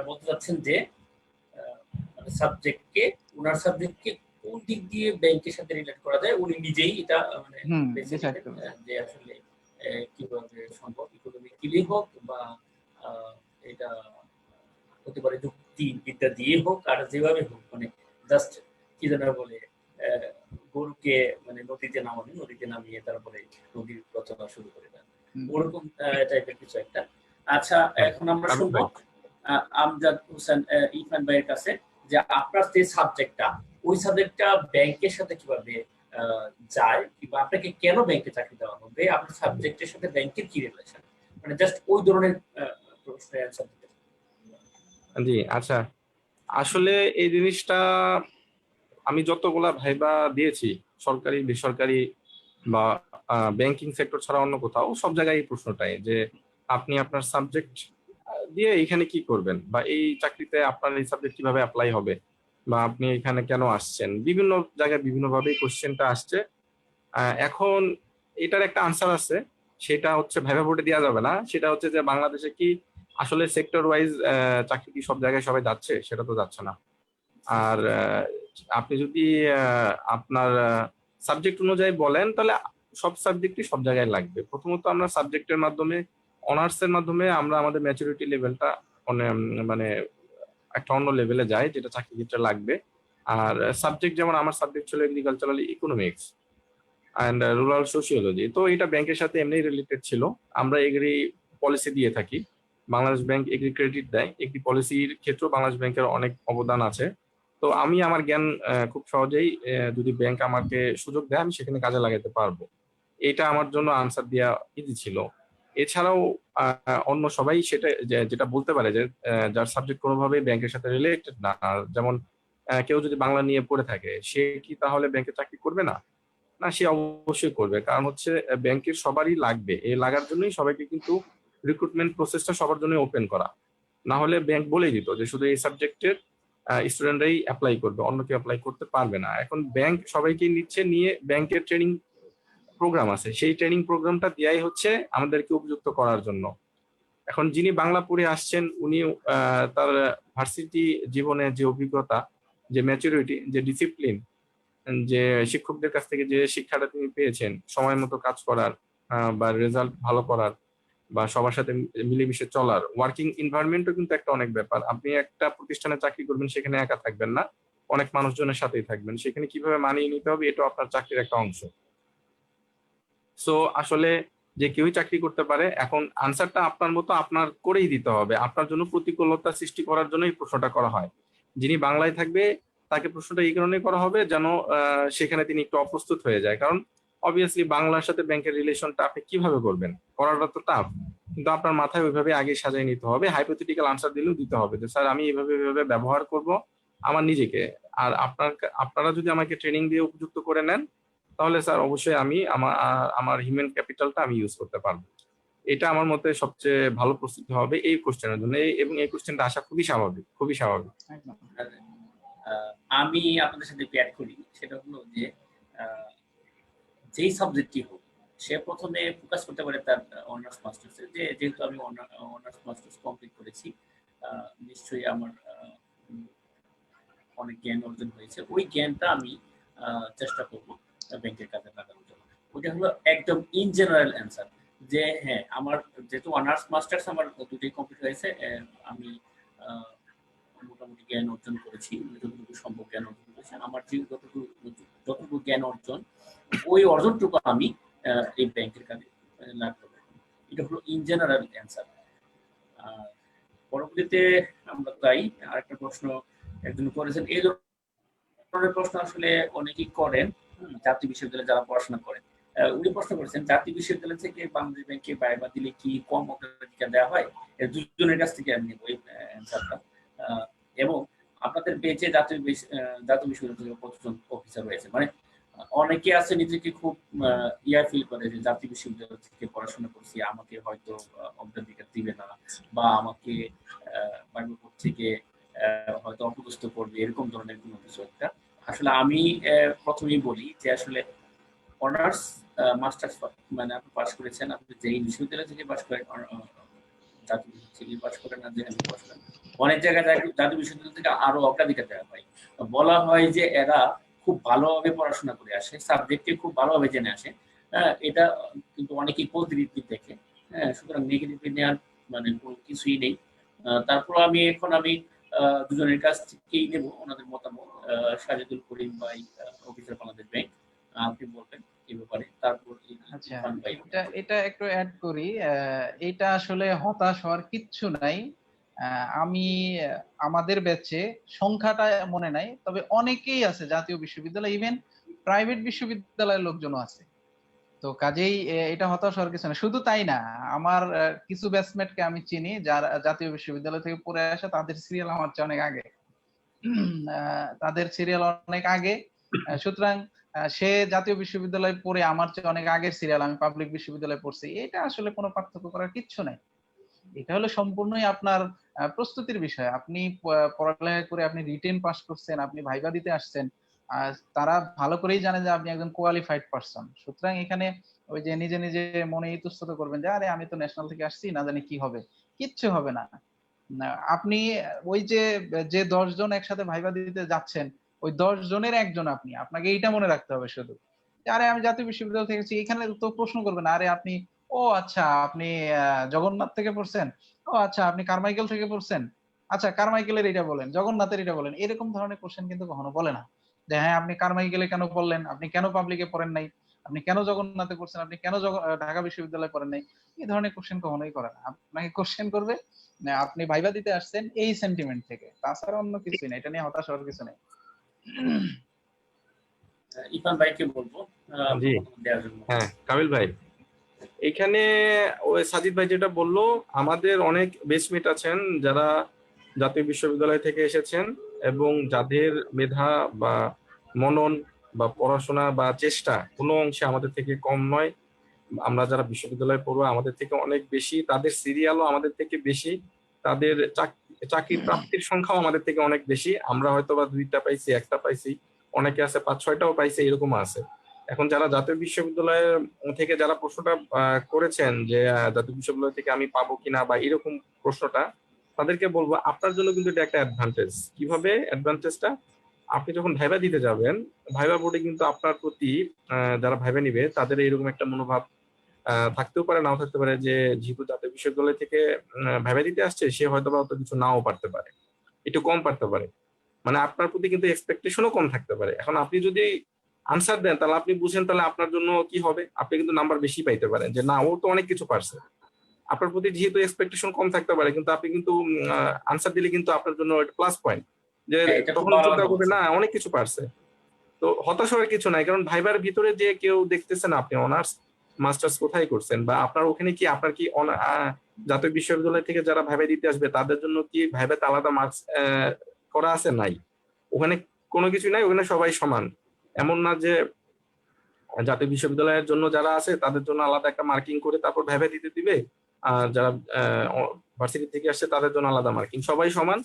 বলতে চাচ্ছেন যে সাবজেক্টকে, ওনার সাবজেক্টকে কোন দিক দিয়ে ব্যাংকের সাথে রিলেট করা যায় উনি নিজেই এটা মানে বেছে ডিসাইড নিতেন, করবে। যে আসলে কিভাবে সম্ভব, ইকোনমিক্যালি হোক বা এটা হতে পারে যুক্তি বিদ্যা দিয়ে হোক, আর যেভাবে হোক, মানে জাস্ট কি যেন বলে, আহ, গরুকে মানে নদীতে নামানো, নদীতে নামিয়ে তারপরে নদীর রচনা শুরু করে দেন, হুম, ওরকম টাইপের কিছু একটা। আচ্ছা, হ্যাঁ, এখন আমরা কাবিল শুনবো ভাই। আমজাদ হোসেন ইরফান ভাইয়ের কাছে, যে আপনার যে সাবজেক্টটা, ওই সাবজেক্টটা ব্যাংকের সাথে কিভাবে আহ, যায়, কিংবা আপনাকে কেন ব্যাংকে চাকরি দেওয়া হবে, আপনার সাবজেক্টের সাথে ব্যাংকের কি রিলেশন, মানে জাস্ট ওই ধরনের প্রশ্নের অ্যান্সার দিতে। জি, আচ্ছা, আসলে এই জিনিসটা আমি যতগুলা ভাইবা দিয়েছি, সরকারি বেসরকারি বা ব্যাংকিং সেক্টর ছাড়া অন্য কোথাও, সব জায়গায় এই প্রশ্নটাই যে আপনি আপনার সাবজেক্ট দিয়ে এখানে কি করবেন, বা এই চাকরিতে আপনার এই সাবজেক্ট কিভাবে অ্যাপ্লাই হবে, বা আপনি এখানে কেন আসছেন। বিভিন্ন জায়গায় বিভিন্ন ভাবে কোশ্চেনটা আসছে। এখন এটার একটা আনসার আছে, সেটা হচ্ছে ভাইবা বোর্ডে দেওয়া যাবে না। সেটা হচ্ছে যে বাংলাদেশে কি আসলে সেক্টর ওয়াইজ চাকরি কি সব জায়গায় সবাই যাচ্ছে, সেটা তো যাচ্ছে না। আর আপনি যদি আপনার সাবজেক্ট অনুযায়ী বলেন, তাহলে সব সাবজেক্টই সব জায়গায় লাগবে। প্রথমত আমরা সাবজেক্টের মাধ্যমে, অনার্স এর মাধ্যমে আমরা আমাদের ম্যাচুরিটি লেভেলটা মানে একটা অন্য লেভেলে যায়, যেটা চাকরি ক্ষেত্রে লাগবে। আর সাবজেক্ট, যেমন আমার সাবজেক্ট ছিল agricultural economics and rural sociology, তো এটা ব্যাংকের সাথে এমনি রিলেটেড ছিল। আমরা এগ্রি পলিসি দিয়ে থাকি, বাংলাদেশ ব্যাংক এগ্রি ক্রেডিট দেয়, এগ্রি পলিসির ক্ষেত্রেও বাংলাদেশ ব্যাংকের অনেক অবদান আছে। তো আমি আমার জ্ঞান খুব সহজেই, যদি ব্যাংক আমাকে সুযোগ দেয়, আমি সেখানে কাজে লাগাতে পারবো। এটা আমার জন্য আনসার দেওয়া ইজি ছিল। এছাড়াও অন্য সবাই সেটা যেটা বলতে পারে যে যার সাবজেক্ট কোনোভাবেই ব্যাংকের সাথে রিলেটেড না, যেমন কেউ যদি বাংলা নিয়ে পড়ে থাকে, সে কি তাহলে ব্যাংকে চাকরি করবে না? না, সে অবশ্যই করবে। কারণ হচ্ছে ব্যাংকের সবারই লাগবে, এই লাগার জন্যই সবাইকে কিন্তু রিক্রুটমেন্ট প্রসেসটা সবার জন্য ওপেন করা। না হলে ব্যাংক বলেই দিত যে শুধু এই সাবজেক্টের স্টুডেন্টরাই অ্যাপ্লাই করবে, অন্য কেউ অ্যাপ্লাই করতে পারবে না। এখন ব্যাংক সবাইকে নিচ্ছে, নিয়ে ব্যাংকের ট্রেনিং প্রোগ্রাম আছে, সেই ট্রেনিং প্রোগ্রামটা দেয়াই হচ্ছে আমাদেরকে উপযুক্ত করার জন্য। এখন যিনি বাংলা পড়ে আসছেন উনি তার ভার্সিটি জীবনে যে অভিজ্ঞতা, যে ম্যাচুরিটি, যে ডিসিপ্লিন, যে শিক্ষকদের কাছ থেকে যে শিক্ষাটা তিনি পেয়েছেন সময় মতো কাজ করার, বা রেজাল্ট ভালো করার, বা সবার সাথে মিলেমিশে চলার, ওয়ার্কিং এনভায়রনমেন্টও কিন্তু একটা অনেক ব্যাপার। আপনি একটা প্রতিষ্ঠানে চাকরি করবেন, সেখানে একা থাকবেন না, অনেক মানুষজনের সাথেই থাকবেন, সেখানে কিভাবে মানিয়ে নিতে হবে এটা আপনার চাকরির একটা অংশ। সো আসলে যে কেউই চাকরি করতে পারে, এখন আনসারটা আপনার মতো আপনার করেই দিতে হবে। আপনার জন্য প্রতিকূলতা সৃষ্টি করার জন্য এই প্রশ্নটা করা হয়। যিনি বাংলায় থাকবে তাকে প্রশ্নটা এই কারণে করা হবে যেন সেখানে তিনি একটু অপ্রস্তুত হয়ে যায়, কারণ অবভিয়াসলি বাংলার সাথে ব্যাংকের রিলেশনটা আপনি কিভাবে করবেন, করাটা তো টাফ, কিন্তু আপনার মাথায় ওইভাবে আগে সাজিয়ে নিতে হবে। হাইপোথেটিক্যাল আনসার দিলেও দিতে হবে যে স্যার আমি এইভাবে এইভাবে ব্যবহার করব আমার নিজেকে, আর আপনারা যদি আমাকে ট্রেনিং দিয়ে উপযুক্ত করে নেন তাহলে স্যার অবশ্যই আমি আমার হিউম্যান ক্যাপিটালটা আমি ইউজ করতে পারবো। এটা আমার মতে সবচেয়ে ভালো প্রস্তুতি হবে এই কোশ্চেনের জন্য, এবং এই কোশ্চেনটা আসা খুবই স্বাভাবিক, খুবই স্বাভাবিক। আমি আপনাদের সাথে অ্যাড করি, সেটা হলো যে যেই সাবজেক্টই হোক সে প্রথমে ফোকাস করতে পারে তার অনার্স মাস্টার্সে, যেহেতু আমি অনার্স মাস্টার্স কমপ্লিট করেছি, নিশ্চয়ই আমার অনেক জ্ঞান অর্জন হয়েছে, ওই জ্ঞানটা আমি চেষ্টা করবো ব্যাংকের কাজে লাগানোর জন্য। ওটা হলো একদম ইন জেনারেল অ্যান্সার, যে হ্যাঁ আমার যেহেতু অনার্স মাস্টার্স আমার দুটোই কমপ্লিট হয়েছে, আমি মোটামুটি জ্ঞান অর্জন করেছি, যতটুকু সম্ভব জ্ঞান অর্জন করেছি, আমার যতটুকু জ্ঞান অর্জন, ওই অর্জনটুকু আমি এই ব্যাংকের কাজে লাগতে পারবো। এটা হলো ইন জেনারেল অ্যান্সার। পরবর্তীতে আমরা তাই আরেকটা প্রশ্ন একজন করেছেন, এই ধরনের প্রশ্ন আসলে অনেকেই করেন জাতীয় বিশ্ববিদ্যালয়ে যারা পড়াশোনা করেন। উনি প্রশ্ন করেছেন জাতীয় বিশ্ববিদ্যালয় থেকে বাংলাদেশ ব্যাংকে ভাইবা দিলে কি কম অগ্রাধিকার দেওয়া হয়? দুজনের কাছ থেকে আমি নেব এই অ্যান্সারটা। এবং আপনাদের বেঁচে জাতীয় বিশ্ববিদ্যালয় থেকে কতজন অফিসার রয়েছে? মানে অনেকে আছে নিজেকে খুব ফিল করে যে জাতীয় বিশ্ববিদ্যালয় থেকে পড়াশোনা করছি, আমাকে হয়তো অগ্রাধিকার দিবে না, বা আমাকে বাংলা থেকে হয়তো অপদস্থ করবে, এরকম ধরনের কোনো কিছু একটা। আসলে আমি প্রথমেই বলি যে আসলে অনার্স মাস্টার্স মানে আপনি পাস করেছেন, আপনি যেই বিশ্ববিদ্যালয় থেকে পাস করেন, জাতীয় বিশ্ববিদ্যালয় থেকে পাস করেন আর যেখানে পাস করেন, অনেক জায়গায় জাতীয় বিশ্ববিদ্যালয় থেকে আরো অগ্রাধিকার দেওয়া হয়। বলা হয় যে এরা খুব ভালোভাবে পড়াশোনা করে আসে, সাবজেক্টে খুব ভালোভাবে জেনে আসে। এটা কিন্তু অনেকেই পজিটিভ দেখে, সুতরাং নেগেটিভ নেওয়ার মানে কোনো কিছুই নেই। তারপর আমি দুজনের কাছ থেকেই নেব ওনাদের মতামত। সাজেদুল করিম ভাই, অফিসার বাংলাদেশ ব্যাংক, আপনি বলবেন এই ব্যাপারে। তারপর আচ্ছা, এটা একটু অ্যাড করি। এটা আসলে হতাশ হওয়ার কিচ্ছু নাই। আমি আমাদের ব্যাচে সংখ্যাটা মনে নাই, তবে অনেকেই আছে জাতীয় বিশ্ববিদ্যালয়, ইভেন প্রাইভেট বিশ্ববিদ্যালয়ের লোকজনও আছে। তো কাজেই এটা হতাশ হওয়ার কিছু না। শুধু তাই না, আমার কিছু ব্যাচমেটকে আমি চিনি যারা জাতীয় বিশ্ববিদ্যালয় থেকে পড়ে আসে, তাদের সিরিয়াল আমার চেয়ে অনেক আগে। তাদের সিরিয়াল অনেক আগে, সুতরাং সে জাতীয় বিশ্ববিদ্যালয়ে পড়ে আমার চেয়ে অনেক আগের সিরিয়াল, আমি পাবলিক বিশ্ববিদ্যালয়ে পড়ছি, এটা আসলে কোনো পার্থক্য করার কিচ্ছু নাই। এটা হলো সম্পূর্ণই আপনার প্রস্তুতির বিষয়। আপনি পড়ালেখা করে আপনি রিটেন পাস করছেন, আপনি ভাইবা দিতে আসছেন, তারা ভালো করেই জানে যে আপনি একজন কোয়ালিফাইড পারসন। সুতরাং এখানে ওই যে নিজে নিজে মনে ইতস্তত করবেন যে আরে আমি তো ন্যাশনাল থেকে আসছি, না জানি কি হবে, কিচ্ছু হবে না। আপনি ওই যে 10 জন একসাথে ভাইবা দিতে যাচ্ছেন, ওই 10 জনের একজন আপনি, আপনাকে এইটা মনে রাখতে হবে শুধু, আরে আমি জাতীয় বিশ্ববিদ্যালয় থেকে, এখানে তো প্রশ্ন করবেন আরে আপনি, ও আচ্ছা আপনি জগন্নাথ থেকে পড়ছেন, ও আচ্ছা আপনি কারমাইকেল থেকে পড়ছেন, আচ্ছা কারমাইকেলের এটা বলেন, জগন্নাথের এটা বলেন, এরকম ধরনের কোশ্চেন কিন্তু কখনো বলে না যে হ্যাঁ আপনি কারমাইকেলে কেন পড়লেন, আপনি কেন পাবলিকে পড়েন নাই, আপনি কেন জগন্নাথে পড়ছেন, আপনি কেন ঢাকা বিশ্ববিদ্যালয়ে পড়েন নাই। এই ধরনের কোশ্চেন কখনোই করে না। আপনাকে কোশ্চেন করবে আপনি ভাইবা দিতে আসছেন এই সেন্টিমেন্ট থেকে, তাছাড়া অন্য কিছুই না। এটা নিয়ে হতাশ হওয়ার কিছু নেই। ইরফান ভাইকে বলবো। জি হ্যাঁ, কাবিল ভাই, এখানে ওই সাজিদ ভাই যেটা বললো, আমাদের অনেক বেচমেট আছেন যারা জাতীয় বিশ্ববিদ্যালয় থেকে এসেছেন এবং যাদের মেধা বা মনন বা পড়াশোনা বা চেষ্টা কোনো অংশে আমাদের থেকে কম নয়। আমরা যারা বিশ্ববিদ্যালয়ে পড়বো আমাদের থেকে অনেক বেশি, তাদের সিরিয়ালও আমাদের থেকে বেশি, তাদের চাকরি প্রাপ্তির সংখ্যাও আমাদের থেকে অনেক বেশি। আমরা হয়তো বা 2টা পাইছি, 1টা পাইছি, অনেকে আছে 5-6টাও পাইছে, এরকম আছে। এখন যারা জাতীয় বিশ্ববিদ্যালয়ের থেকে যারা প্রশ্নটা করেছেন যে জাতীয় বিশ্ববিদ্যালয় থেকে আমি পাবো কিনা বা এরকম প্রশ্নটা, তাদেরকে বলবো আপনার জন্য কিন্তু এটা একটা অ্যাডভান্টেজ। কিভাবে অ্যাডভান্টেজটা? আপনি যখন ভাইবা দিতে যাবেন, ভাইবা বোর্ডে কিন্তু আপনার প্রতি যারা ভাইবা নিবে তাদের এরকম একটা মনোভাব থাকতেও পারে, নাও থাকতে পারে, যে যেহেতু জাতীয় বিশ্ববিদ্যালয় থেকে ভাইবা দিতে আসছে, সে হয়তো বা অত কিছু নাও পারতে পারে, একটু কম পারতে পারে। মানে আপনার প্রতি কিন্তু এক্সপেকটেশনও কম থাকতে পারে। এখন আপনি যদি আনসার দেন, তাহলে আপনি বুঝেন তাহলে আপনার জন্য কি হবে, আপনি কিন্তু নাম্বার বেশি পাইতে পারেন, যে না ও তো অনেক কিছু পারছে। আপনার প্রতি যেহেতু এক্সপেকটেশন কম থাকতে পারে, কিন্তু আপনি কিন্তু আনসার দিলে কিন্তু আপনার জন্য একটা প্লাস পয়েন্ট, যে হ্যাঁ, এটা খুব তখন ভালো চিন্তা কথা করবে বলছেন। না অনেক কিছু পারছে। তো হতাশ হওয়ার কিছু নাই, কারণ ভাইবার ভিতরে যে কেউ দেখতেছেন আপনি অনার্স মাস্টার্স কোথায় করছেন, বা আপনার ওখানে কি আপনার কি জাতীয় বিশ্ববিদ্যালয় থেকে যারা ভাইবা দিতে আসবে তাদের জন্য কি ভাইবাতে আলাদা মার্কস করা আছে? নাই। ওখানে কোনো কিছু নাই, ওখানে সবাই সমান। এমন না যে জাতীয় বিশ্ববিদ্যালয়ের জন্য যারা আছে তাদের জন্য আলাদা একটা মার্কিং করে তারপর ভাইবা দিতে দিবে, আর যারা ভার্সিটি থেকে আসছে তাদের জন্য আলাদা মার্কিং। সবাই সমান।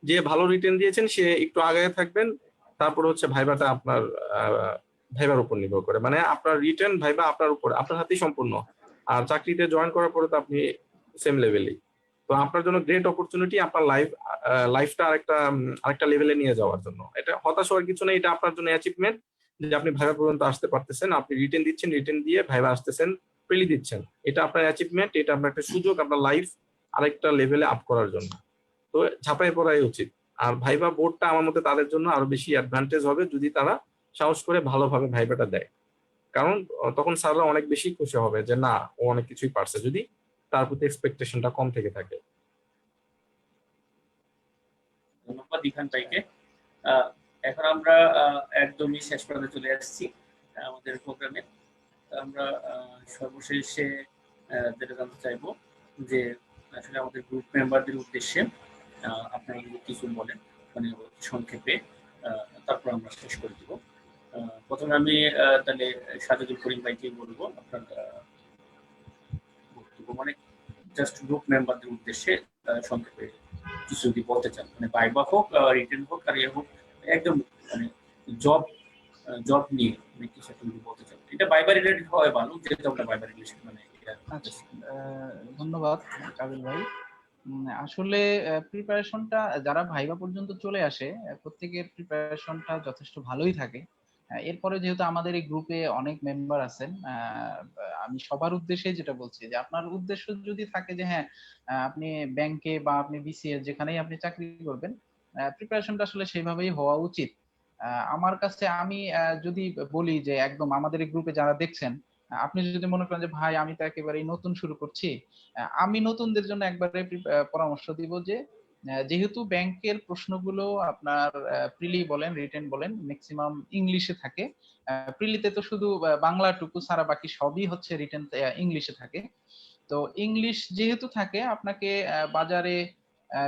যে ভালো রিটেন দিয়েছেন সে একটু আগায় থাকবেন, তারপর হচ্ছে ভাইবাটা আপনার ভাইবার উপর নির্ভর করে, মানে আপনার রিটেন ভাইবা আপনার উপর, আপনার হাতেই সম্পূর্ণ। আর চাকরিতে জয়েন করার পরে তো আপনি সেম লেভেলেই। তো আপনার জন্য গ্রেট অপরচুনিটি আপনার লাইফটা আরেকটা লেভেলে নিয়ে যাওয়ার জন্য। এটা হতাশ হওয়ার কিছু নেই, এটা আপনার জন্য অ্যাচিভমেন্ট যে আপনি ভাইবা পর্যন্ত আসতে পারতেছেন, আপনি রিটেন দিচ্ছেন, রিটেন দিয়ে ভাইবা আসতেছেন, প্রিলি দিচ্ছেন। এটা আপনার অ্যাচিভমেন্ট, এটা আপনার একটা সুযোগ আপনার লাইফ আরেকটা লেভেলে আপ করার জন্য। তো ঝাঁপাই পড়াই উচিত। আর ভাইবা বোর্ডটা আমার মতে তাদের জন্য আরো বেশি অ্যাডভান্টেজ হবে যদি তারা সাহস করে ভালোভাবে ভাইবাটা দেয়। কারণ তখন স্যাররা অনেক বেশি খুশি হবে যে না ও অনেক কিছুই পারছে, যদি তার প্রতি এক্সপেকটেশনটা কম থেকে থাকে। ধন্যবাদ ইখান ভাইকে। এখন আমরা একদমই শেষ পর্যায়ে চলে আসছি আমাদের প্রোগ্রামে। আমরা সর্বশেষে যেটা জানতে চাইবো যে আসলে আমাদের গ্রুপ মেম্বারদের উদ্দেশ্যে আপনারা যদি কিছু বলেন, মানে সংক্ষেপে, তারপর আমরা শেষ করে দিব। প্রথমে আমি তাহলে সাজেদুল করিম ভাইকে বলবো আপনার বক্তব্য, মানে জাস্ট গ্রুপ মেম্বারদের উদ্দেশ্যে সংক্ষেপে কিছু যদি বলতে চান, মানে ভাইবা হোক, রিটেন হোক, আর হোক, একদম মানে জব জব নিয়ে মানে কিছু একটা যদি বলতে চান, এটা ভাইবা রিলেটেড হয় ভালো, যেহেতু আমরা ভাইবা রিলেশন মানে আচ্ছা, ধন্যবাদ কাবিল ভাই। আসলে প্রিপারেশনটা যারা ভাইবা পর্যন্ত চলে আসে, প্রত্যেকের প্রিপারেশনটা যথেষ্ট ভালোই থাকে। এরপরে যেহেতু আমাদের এই গ্রুপে অনেক মেম্বার আছেন, আমি সবার উদ্দেশ্যে যেটা বলছি যে আপনার উদ্দেশ্য যদি থাকে যে হ্যাঁ আপনি ব্যাংকে বা আপনি বিসিএস যেখানেই আপনি চাকরি করবেন, প্রিপারেশনটা আসলে সেইভাবেই হওয়া উচিত। আমার কাছে আমি যদি বলি যে একদম আমাদের এই গ্রুপে যারা দেখছেন, আপনি যদি মনে করেন যে ভাই আমি তো একেবারেই নতুন শুরু করছি, আমি নতুনদের জন্য একবারে পরামর্শ দিব যে যেহেতু ব্যাংকের প্রশ্নগুলো আপনার প্রিলি বলেন রিটেন বলেন ম্যাক্সিমাম ইংলিশে থাকে, প্রিলিতে তো শুধু বাংলাটুকু ছাড়া বাকি সবই হচ্ছে রিটেন ইংলিশে থাকে। তো ইংলিশ যেহেতু থাকে, আপনাকে বাজারে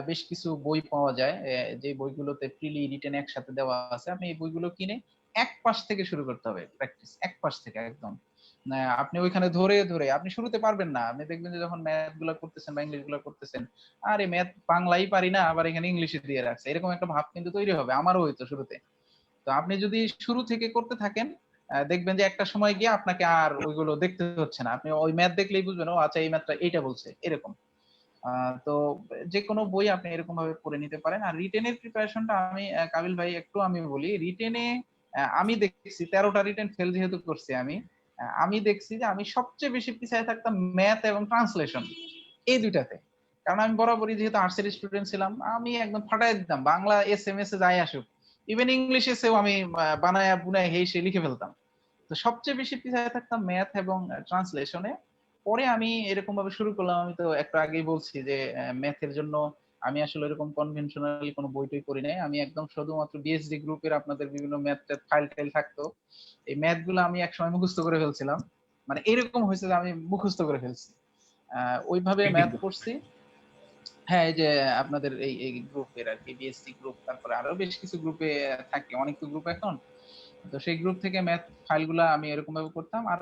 বেশ কিছু বই পাওয়া যায়, যে বইগুলোতে প্রিলি রিটেন একসাথে দেওয়া আছে। আপনি এই বইগুলো কিনে এক পাশ থেকে শুরু করতে হবে, প্র্যাকটিস এক পাশ থেকে একদম। আপনি ওইখানে ধরে ধরে আপনি শুরুতে পারবেন না, আপনি দেখবেন যে যখন ম্যাথ গুলা করতেছেন বা ইংলিশ গুলা করতেছেন, আরে ম্যাথ বাংলাই পারি না আবার এখানে ইংলিশে দিয়ে রাখছে, এরকম একটা ভাব কিন্তু তৈরি হবে। আমারও হইতো শুরুতে। তো আপনি যদি শুরু থেকে করতে থাকেন, দেখবেন যে একটা সময় গিয়ে আপনাকে আর ওইগুলো দেখতে হচ্ছে না, আপনি ওই ম্যাথ দেখলেই বুঝবেন ও আচ্ছা এই ম্যাথটা এইটা বলছে, এরকম। তো যে কোনো বই আপনি এরকম ভাবে পড়ে নিতে পারেন। আর রিটেনের প্রিপারেশনটা আমি কাবিল ভাই একটু আমি বলি, রিটেনে আমি দেখছি 13টা রিটেন ফেল যেহেতু করছি আমি, আমি দেখছি যে আমি সবচেয়ে বেশি পিছিয়ে থাকতাম ম্যাথ এবং ট্রান্সলেশন, এই দুইটাতে। কারণ আমি বরাবরই যেহেতু আর্টসের স্টুডেন্ট ছিলাম, আমি একদম ফাটাই দিতাম, বাংলা এস এ যাই আসুক, ইভেন ইংলিশ এসেও আমি বানায়া বুনায় হেই সে লিখে ফেলতাম। তো সবচেয়ে বেশি পিছিয়ে থাকতাম ম্যাথ এবং ট্রান্সলেশনে। পরে আমি এরকম ভাবে শুরু করলাম, আমি তো একটু আগেই বলছি যে ম্যাথের জন্য আমি আসলে এরকম কনভেনশনালি কোনো বই টই করি নাই, আমি একদম শুধুমাত্র বিএসডি গ্রুপের আপনাদের বিভিন্ন ম্যাথ ফাইল টাইল থাকতো, এই ম্যাথ গুলো আমি একসময় মুখস্থ করে ফেলছিলাম। মানে এরকম হয়েছে যে আমি মুখস্থ করে ফেলছি, ওইভাবে ম্যাথ পড়ছি। হ্যাঁ, এই যে আপনাদের এই গ্রুপের আর কি বিএসসি গ্রুপ, তারপরে আরো বেশ কিছু গ্রুপে থাকে, অনেক তো গ্রুপ এখন। তো সেই গ্রুপ থেকে ম্যাথ ফাইলগুলা আমি এরকম ভাবে করতাম। আর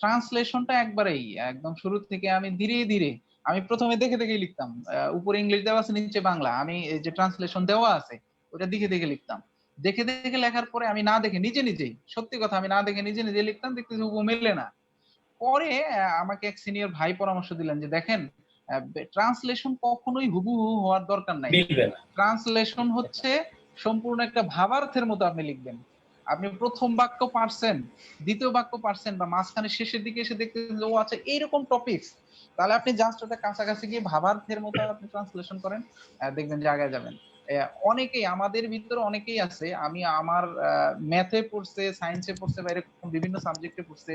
ট্রান্সলেশনটা একবারেই একদম শুরু থেকে আমি ধীরে ধীরে, আমি প্রথমে দেখে দেখে লিখতাম, উপরে ইংলিশ দেওয়া আছে নিচে বাংলা, আমি এই যে ট্রান্সলেশন দেওয়া আছে ওটা দেখে দেখে লিখতাম। দেখে দেখে লেখার পরে আমি না দেখে নিজে নিজেই, সত্যি কথা, আমি না দেখে নিজে নিজে লিখতাম, দেখতে হুবহু মেলে না। পরে আমাকে এক সিনিয়র ভাই পরামর্শ দিলেন যে দেখেন, ট্রান্সলেশন কখনোই হুবহু হওয়ার দরকার নাই। মিলবে না। ট্রান্সলেশন হচ্ছে সম্পূর্ণ একটা ভাবার্থের মতো আপনি লিখবেন। আপনি প্রথম বাক্য পারছেন, দ্বিতীয় বাক্য পারছেন, বা মাঝখানে শেষের দিকে এসে দেখতেছেন যে ও আচ্ছা এইরকম টপিকস, তাহলে আপনি জাস্ট ওটা কাছাকাছি গিয়ে ভাবার্থের মতো আপনি ট্রান্সলেশন করেন, দেখবেন যে আগায় যাবেন। অনেকেই আমাদের ভিতরে অনেকেই আছে, আমি আমার ম্যাথে পড়ছে, সায়েন্সে পড়ছে, বা এরকম বিভিন্ন সাবজেক্টে পড়ছে,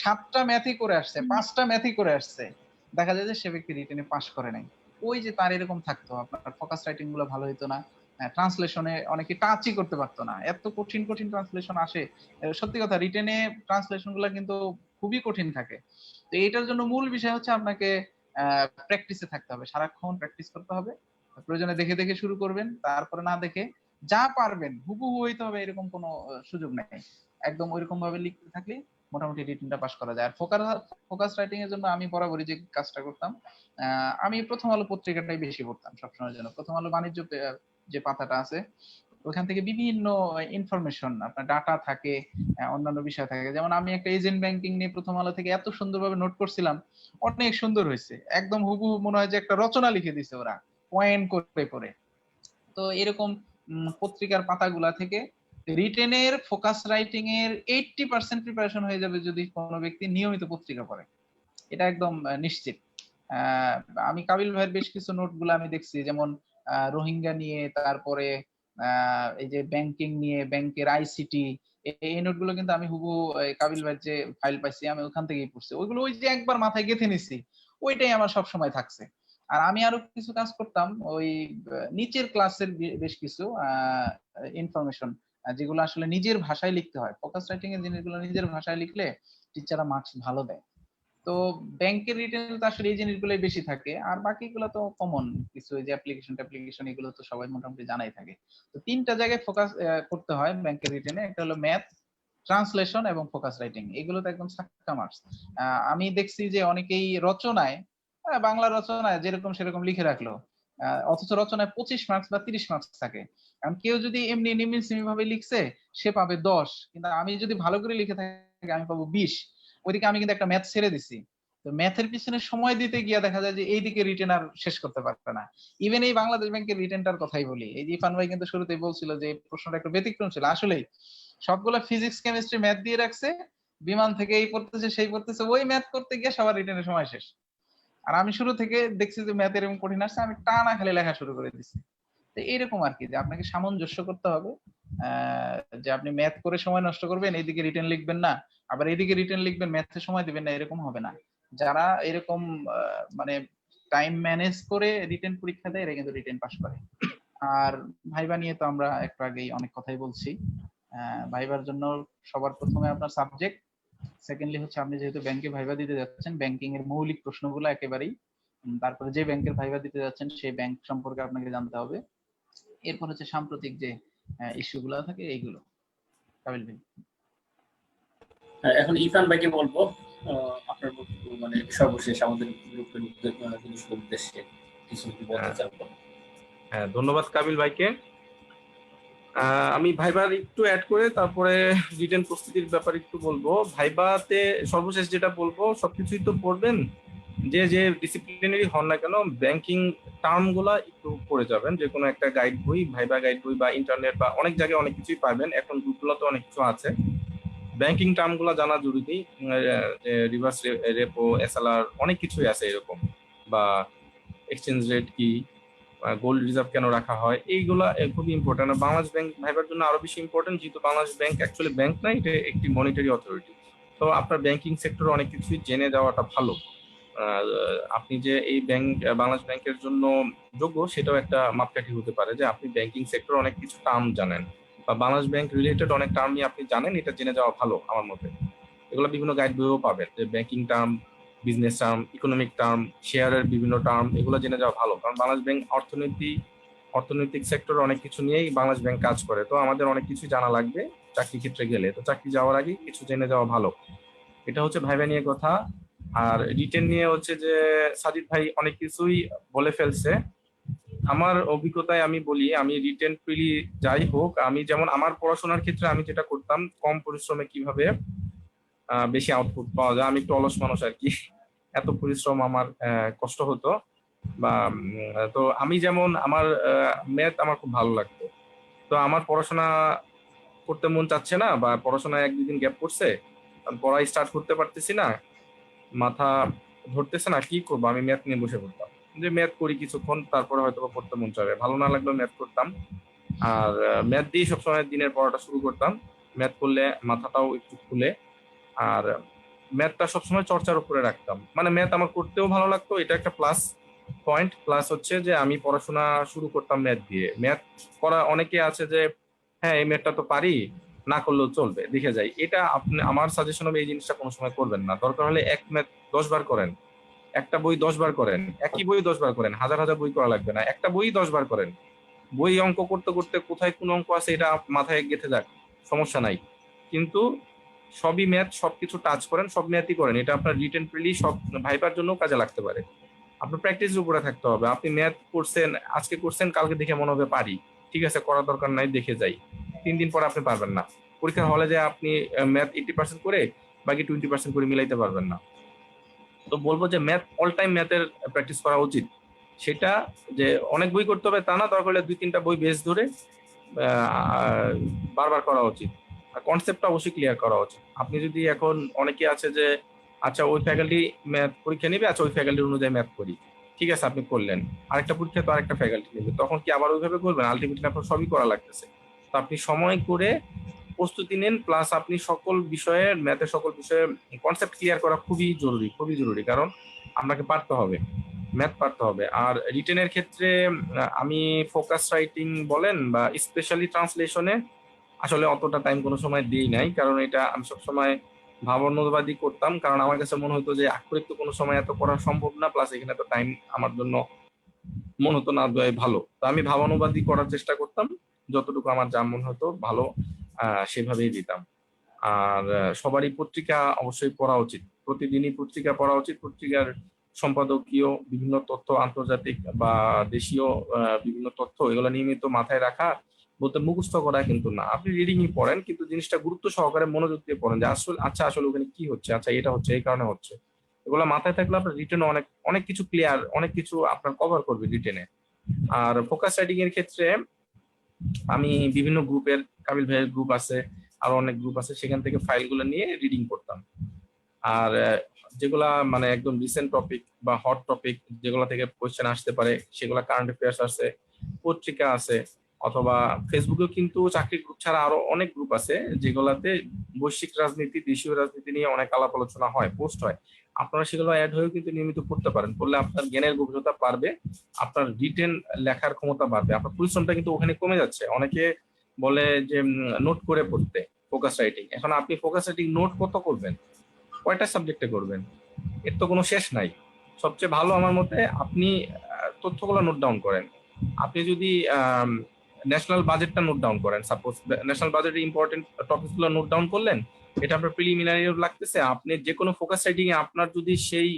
7টা ম্যাথই করে আসছে, 5টা ম্যাথই করে আসছে, দেখা যায় যে সে ব্যক্তি রিটেনে পাস করে নাই। ওই যে তার এরকম থাকতো, আপনার ফোকাস রাইটিং গুলো ভালো হইতো না, ট্রান্সলেশনে অনেকে টাচই করতে পারতো না, এত কঠিন কঠিন ট্রান্সলেশন আসে। সত্যি কথা, রিটেনে ট্রান্সলেশন গুলো কিন্তু খুবই কঠিন থাকে। তো এটার জন্য মূল বিষয় হচ্ছে আপনাকে প্র্যাকটিসে থাকতে হবে, সারাক্ষণ প্র্যাকটিস করতে হবে। প্রয়োজনে দেখে দেখে শুরু করবেন, তারপরে না দেখে যা পারবেন হুবহু হইতে হবে এরকম কোনো সুযোগ নেই। একদম ওইরকম ভাবে লিখতে থাকলে মোটামুটি রিটেনটা পাস করা যায়। আর ফোকাস রাইটিং এর জন্য আমি বরাবরই যে কাজটা করতাম, আমি প্রথম আলো পত্রিকাটাই বেশি পড়তাম সবসময়ের জন্য। প্রথম আলো বাণিজ্য যে পাতাটা আছে, ওখান থেকে বিভিন্ন ইনফরমেশন, আপনার ডাটা থাকে, অন্যান্য বিষয় থাকে। যেমন আমি একটা এজেন্ট ব্যাংকিং নিয়ে প্রথম আলো থেকে এত সুন্দরভাবে নোট করছিলাম, অনেক সুন্দর হয়েছে, একদম হুবহু মনে হয় যে একটা রচনা লিখে দিছে ওরা, পয়েন্ট করে করে। তো এরকম পত্রিকার পাতাগুলা থেকে রিটেনের ফোকাস রাইটিং এর 80% প্রিপারেশন হয়ে যাবে যদি কোনো ব্যক্তি নিয়মিত পত্রিকা পড়ে, এটা একদম নিশ্চিত। আহ, আমি কাবিল ভাইয়ের বেশ কিছু নোট গুলো আমি দেখছি, যেমন রোহিঙ্গা নিয়ে, তারপরে এই যে ব্যাংকিং নিয়ে, ব্যাংকের আইসিটি, এই নোটগুলো কিন্তু আমি হুবহু কাবিল ভাইয়ের যে ফাইল পাইছি আমি ওখান থেকেই পড়ছি, ওইগুলো ওই যে একবার মাথায় গেঁথে নিছি, ওইটাই আমার সব সময় থাকছে। আর আমি আরো কিছু কাজ করতাম, ওই নিচের ক্লাসের বেশ কিছু ইনফরমেশন, যেগুলো আসলে নিজের ভাষায় লিখতে হয়। ফোকাস রাইটিং এর জিনিসগুলো নিজের ভাষায় লিখলে টিচাররা মার্কস ভালো দেয়। তো ব্যাংকের রিটেল তো আসলে এই জিনিসগুলোই বেশি থাকে, আর বাকিগুলো তো কমন কিছু, এই যে অ্যাপ্লিকেশন এগুলো তো সবাই মোটামুটি জানাই থাকে। তো 3টা জায়গায় ফোকাস করতে হয় ব্যাংকের রিটেনে, একটা হলো ম্যাথ, ট্রান্সলেশন এবং ফোকাস রাইটিং, এগুলো তো একদম ছাক্কা মার্কস। আমি দেখছি যে অনেকেই রচনায়, বাংলা রচনায় যেরকম সেরকম লিখে রাখলো, অথচ রচনায় 25 মার্কস বা 30 মার্কস থাকে। কারণ কেউ যদি এমনি নিমিষিমি ভাবে লিখছে, সে পাবে 10, কিন্তু আমি যদি ভালো করে লিখে থাকি আমি পাবো 20। ওইদিকে আমি কিন্তু একটা ম্যাথ ছেড়ে দিছি, তো ম্যাথের পিছনে সময় দিতে গিয়ে দেখা যায় যে এইদিকে রিটেন আর শেষ করতে পারবে না। ইভেন এই বাংলাদেশ ব্যাংকের রিটেনটার কথাই বলি, এই যে ইরফান ভাই কিন্তু শুরুতেই বলছিল যে প্রশ্নটা একটু ব্যতিক্রম ছিল, আসলেই সবগুলো ফিজিক্স কেমিস্ট্রি ম্যাথ দিয়ে রাখছে, বিমান থেকে এই পড়তেছে সেই পড়তেছে, ওই ম্যাথ করতে গিয়ে সবার রিটেনের সময় শেষ। আর আমি শুরু থেকে দেখছি যে ম্যাথ এরকম কঠিন আসছে, আমি টানা খালি লেখা শুরু করে দিচ্ছি। তো এইরকম আর কি, যে আপনাকে সামঞ্জস্য করতে হবে, যে আপনি ম্যাথ করে সময় নষ্ট করবেন, এইদিকে রিটেন লিখবেন না, আবার এইদিকে রিটেন লিখবেন ম্যাথে সময় দিবেন না, এরকম হবে না। যারা এরকম মানে টাইম ম্যানেজ করে রিটেন পরীক্ষা দেয়, এরা কিন্তু রিটেন পাস করে। আর ভাইবা নিয়ে তো আমরা একটু আগেই অনেক কথাই বলছি। ভাইবার জন্য সবার প্রথমে আপনার সাবজেক্ট, সেকেন্ডলি হচ্ছে আপনি যেহেতু ব্যাংকে ভাইবা দিতে যাচ্ছেন, ব্যাংকিং এর মৌলিক প্রশ্নগুলো একেবারেই, তারপরে যে ব্যাংকের ভাইবা দিতে যাচ্ছেন সেই ব্যাংক সম্পর্কে আপনাকে জানতে হবে। এরপর হচ্ছে সাম্প্রতিক যে ইস্যু গুলা থাকে এইগুলো। কাবিল ভাই। এখন ইরফান ভাইকে বলবো আপনার বক্তব্য, মানে সর্বশেষ আমাদের গ্রুপের জিনিসগুলোর উদ্দেশ্যে কিছু বলতে চাবো। হ্যাঁ, ধন্যবাদ কাবিল ভাইকে। আমি ভাইবার একটু অ্যাড করে তারপরে রিটেন প্রস্তুতির ব্যাপারে একটু বলবো। ভাইবাতে সর্বশেষ যেটা বলবো, সবকিছুই তো পড়বেন, যে যে ডিসিপ্লিনারি হন না কেন, ব্যাংকিং টার্ম গুলা একটু পড়ে যাবেন। যে কোনো একটা গাইড বই, ভাইবা গাইড বই বা ইন্টারনেট বা অনেক জায়গায় অনেক কিছুই পাবেন, এখন গ্রুপগুলো তো অনেক কিছু আছে। ব্যাংকিং টার্ম গুলা জানা জরুরি, রিভার্স রেপো, এসএলআর, অনেক কিছুই আছে এরকম, বা এক্সচেঞ্জ রেট কি, গোল্ড রিজার্ভ কেন রাখা হয়, এইগুলা খুবই ইম্পর্টেন্ট। বাংলাদেশ ব্যাংক ভাইবার জন্য আরো বেশি ইম্পর্টেন্ট, যেহেতু বাংলাদেশ ব্যাংক অ্যাকচুয়ালি ব্যাংক না, এটা একটি মনিটারি অথরিটি। তো আপনার ব্যাংকিং সেক্টরে অনেক কিছুই জেনে যাওয়াটা ভালো। আপনি যে এই বাংলাদেশ ব্যাংকের জন্য যোগ্য, সেটাও একটা মাপকাঠি হতে পারে যে আপনি ব্যাংকিং সেক্টরে অনেক কিছু টার্ম জানেন, বা বাংলাদেশ ব্যাংক রিলেটেড অনেক টার্ম নিয়ে আপনি জানেন, এটা জেনে যাওয়া ভালো আমার মতে। এগুলো বিভিন্ন গাইড বইও পাবেন, যে banking term, business term, economic term, শেয়ারের বিভিন্ন টার্ম, এগুলো জেনে যাওয়া ভালো। কারণ বাংলাদেশ ব্যাংক অর্থনৈতিক সেক্টরে অনেক কিছু নিয়েই বাংলাদেশ ব্যাংক কাজ করে। তো আমাদের অনেক কিছু জানা লাগবে চাকরি ক্ষেত্রে গেলে, তো চাকরি যাওয়ার আগে কিছু জেনে যাওয়া ভালো। এটা হচ্ছে ভাইবা নিয়ে কথা। আর রিটেন নিয়ে হচ্ছে যে সাজিদ ভাই অনেক কিছুই বলে ফেলছে। আমার অভিজ্ঞতায় আমি বলি, আমি রিটেন প্রিলি যাই হোক, আমি যেমন আমার পড়াশোনার ক্ষেত্রে আমি যেটা করতাম, কম পরিশ্রমে কিভাবে বেশি আউটপুট পাওয়া যায়। আমি একটু অলস মানুষ আর কি, এত পরিশ্রম আমার কষ্ট হতো বা তো আমি যেমন আমার ম্যাথ আমার খুব ভালো লাগতো, তো আমার পড়াশোনা করতে মন চাচ্ছে না বা পড়াশোনায় 1-2 দিন গ্যাপ পড়ছে, আমি পড়াই স্টার্ট করতে পারতেছি না, মাথা ধরতেছে না, কি করবো, আমি ম্যাথ নিয়ে বসে পড়তাম, যে ম্যাথ করি কিছুক্ষণ, তারপরে হয়তো বা পড়তে মন চাবে, ভালো না লাগলেও ম্যাথ করতাম। আর ম্যাথ দিয়ে সবসময় দিনের পড়াটা শুরু করতাম, ম্যাথ করলে মাথাটাও একটু খুলে। আর ম্যাথটা সবসময় চর্চার উপরে রাখতাম, মানে ম্যাথ আমার করতেও ভালো লাগতো, এটা একটা প্লাস পয়েন্ট। প্লাস হচ্ছে যে আমি পড়াশোনা শুরু করতাম ম্যাথ দিয়ে। ম্যাথ করা অনেকে আছে যে হ্যাঁ এই ম্যাথটা তো পারি, না করলেও চলবে, দেখে যাই, এটা আপনি, আমার সাজেশন হবে এই জিনিসটা কোনো সময় করবেন না। দরকার হলে এক ম্যাথ 10 বার করেন, একটা বই 10 বার করেন, একই বই 10 বার করেন, হাজার হাজার বই করা লাগবে না, একটা বই 10 বার করেন। বই অঙ্ক করতে করতে কোথায় কোন অঙ্ক আছে এটা মাথায় গেঁথে যাক, সমস্যা নাই। কিন্তু সবই ম্যাথ, সবকিছু টাচ করেন, সব ম্যাথই করেন, এটা আপনার রিটেন প্রিলি সব ভাইবার জন্য কাজে লাগতে পারে। আপনার প্র্যাকটিসের উপরে থাকতে হবে। আপনি ম্যাথ করছেন, আজকে করছেন, কালকে দেখে মনে হবে পারি, ঠিক আছে করার দরকার নাই, দেখে যাই, 3 দিন পরে আপনি পারবেন না। পরীক্ষার হলে যে আপনি ম্যাথ 80% করে বাকি 20% করে মিলাইতে পারবেন না। তো বলবো যে ম্যাথ অল টাইম ম্যাথের প্র্যাকটিস করা উচিত। সেটা যে অনেক বই করতে হবে তা না, দরকার হলে 2-3টা বই বেস ধরে বারবার করা উচিত। আর কনসেপ্টটা অবশ্যই ক্লিয়ার করা উচিত। আপনি যদি এখন, অনেকে আছে যে আচ্ছা ওই ফ্যাকাল্টি ম্যাথ পরীক্ষা নেবে, আচ্ছা ওই ফ্যাকাল্টির অনুযায়ী ম্যাথ করি, ঠিক আছে আপনি করলেন, আরেকটা পরীক্ষা তো আরেকটা ফ্যাকাল্টি নেবে, তখন কি আবার ওইভাবে করবেন? আলটিমেটলি আপনার সবই করা লাগতেছে। তো আপনি সময় করে প্রস্তুতি নেন, প্লাস আপনি সকল বিষয়ের ম্যাথের সকল বিষয়ের কনসেপ্ট ক্লিয়ার করা খুবই জরুরি, খুবই জরুরি, কারণ আপনাকে পারতে হবে, ম্যাথ পারতে হবে। আর রিটেনের ক্ষেত্রে আমি ফোকাস রাইটিং বলেন বা স্পেশালি ট্রান্সলেশনে আসলে অতটা টাইম কোনো সময় দিই নাই, কারণ এটা আমি সবসময় ভাবানুবাদই করতাম, কারণ আমার কাছে মনে হতো যে আক্ষরিক তো কোনো সময় এত করা সম্ভব না, প্লাস এখানে তো টাইম আমার জন্য মনে হতো না দেয় ভালো, তো আমি ভাবানুবাদই করার চেষ্টা করতাম, যতটুকু আমার যা মনে হতো ভালো সেভাবেই দিতাম। আর সবারই পত্রিকা অবশ্যই পড়া উচিত, প্রতিদিনই পত্রিকা পড়া উচিত। পত্রিকার সম্পাদকীয় বিভিন্ন তথ্য, আন্তর্জাতিক বা দেশীয় বিভিন্ন তথ্য, এগুলো নিয়মিত মাথায় রাখা, বলতে মুখস্থ করা কিন্তু না, আপনি রিডিংই পড়েন কিন্তু জিনিসটা গুরুত্ব সহকারে মনোযোগ দিয়ে পড়েন, যে আসলে আচ্ছা আসলে ওখানে কি হচ্ছে, আচ্ছা এটা হচ্ছে এই কারণে হচ্ছে, এগুলো মাথায় থাকলে আপনার রিটেনে অনেক অনেক কিছু ক্লিয়ার, অনেক কিছু আপনার কভার করবে রিটেনে। আর ফোকাস রাইটিং এর ক্ষেত্রে আমি বিভিন্ন গ্রুপের, কাবিল ভাইয়ের গ্রুপ আছে, আরো অনেক গ্রুপ আছে, সেখান থেকে ফাইলগুলো নিয়ে রিডিং করতাম। আর যেগুলা মানে একদম রিসেন্ট টপিক বা হট টপিক, যেগুলো থেকে কোয়েশ্চেন আসতে পারে, সেগুলা কারেন্ট অ্যাফেয়ার্স আছে, পত্রিকা আছে, অথবা ফেসবুকেও কিন্তু চাকরি গ্রুপ ছাড়া আরো অনেক গ্রুপ আছে যেগুলাতে বৈশ্বিক রাজনীতি, দেশীয় রাজনীতি নিয়ে অনেক আলাপ আলোচনা হয়, পোস্ট হয়। আপনারা সেগুলো অ্যাড হয়েও কিন্তু নিয়মিত পড়তে পারেন, পড়লে আপনার জ্ঞানের গভীরতা বাড়বে, আপনার রিটেন লেখার ক্ষমতা বাড়বে, আপনার পরিশ্রমটা কিন্তু ওখানে কমে যাচ্ছে। অনেকে বলে যে নোট করে পড়তে ফোকাস রাইটিং, এখন আপনি ফোকাস রাইটিং নোট কত করবেন, কয়টা সাবজেক্টে করবেন, এর তো কোনো শেষ নাই। সবচেয়ে ভালো আমার মতে আপনি তথ্যগুলো নোট ডাউন করেন। আপনি যদি ন্যাশনাল বাজেটটা নোট ডাউন করেন, সাপোজ ন্যাশনাল বাজেটের ইম্পর্টেন্ট টপিকগুলো নোট ডাউন করলেন, এটা আপনার প্রিলিমিনারি লাগতেছে, আপনি যে কোনো ফোকাস রাইটিং এ আপনার যদি সেই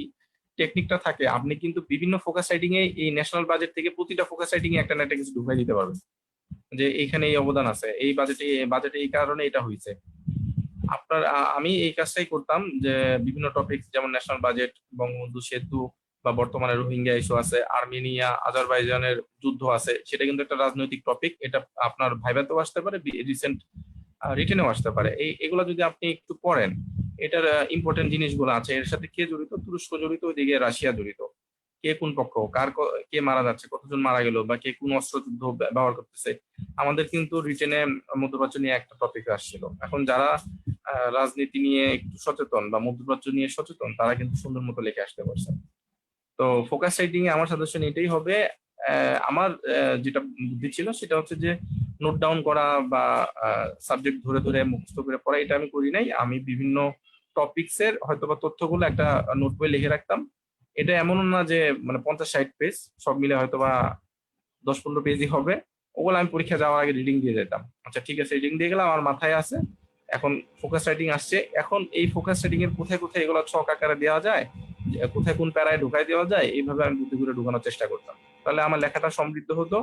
টেকনিকটা থাকে, আপনি কিন্তু বিভিন্ন ফোকাস রাইটিং এ এই ন্যাশনাল বাজেট থেকে প্রতিটা ফোকাস রাইটিং এ একটা না একটা কিছু ঢুকাই দিতে পারবেন, যে এইখানে এই অবদান আছে, এই বাজেটে এই কারণে এটা হয়েছে। আপনার আমি এই কাজটাই করতাম, যে বিভিন্ন টপিক যেমন ন্যাশনাল বাজেট, বঙ্গবন্ধু সেতু, বা বর্তমানে রোহিঙ্গা ইস্যু আছে, আর্মেনিয়া আজারবাইজানের যুদ্ধ আছে, সেটা কিন্তু একটা রাজনৈতিক টপিক, এটা আপনার ভাইভাতেও আসতে পারে, রিসেন্ট রিটেনেও আসতে পারে। এগুলো যদি আপনি একটু পড়েন, এটার ইম্পর্টেন্ট জিনিসগুলো আছে, এর সাথে কে জড়িত, তুরস্ক জড়িত, ওইদিকে রাশিয়া জড়িত, কে কোন পক্ষ, কে মারা যাচ্ছে, কতজন মারা গেল, বা কে কোন অস্ত্র যুদ্ধ ব্যবহার করতেছে। আমাদের কিন্তু রিটেনে মধ্যপ্রাচ্য নিয়ে একটা টপিক আসছিল। এখন যারা রাজনীতি নিয়ে একটু সচেতন বা মধ্যপ্রাচ্য নিয়ে সচেতন, তারা কিন্তু সুন্দর মতো লিখে আসতে পারছে। তো ফোকাস রাইটিং এ আমার সাজেশন এটাই হবে। আমার যেটা বুদ্ধি ছিল সেটা হচ্ছে যে নোট ডাউন করা বা সাবজেক্ট ধরে ধরে মুখস্থ করে পড়া, এটা আমি করি নাই। আমি বিভিন্ন টপিকস এর হয়তোবা তথ্যগুলো একটা নোট বই লিখে রাখতাম। এটা এমনও না যে মানে 50-60 পেজ, সব মিলে হয়তোবা 10-15 পেজই হবে। ওগুলো আমি পরীক্ষা যাওয়ার আগে রিডিং দিয়ে যেতাম, আচ্ছা ঠিক আছে রিডিং দিয়ে গেলাম, আমার মাথায় আছে, এখন ফোকাস রাইটিং আসছে, এখন এই ফোকাস রাইটিং এর কোথায় কোথায় এগুলো ছক আকারে দেওয়া যায়, যে কোথায় কোন প্যারায় ঢুকাই দেওয়া যায় এইভাবে আমি বুদ্ধি করে ঢুকানোর চেষ্টা করতাম। তাহলে আমার লেখাটা সমৃদ্ধ হতো,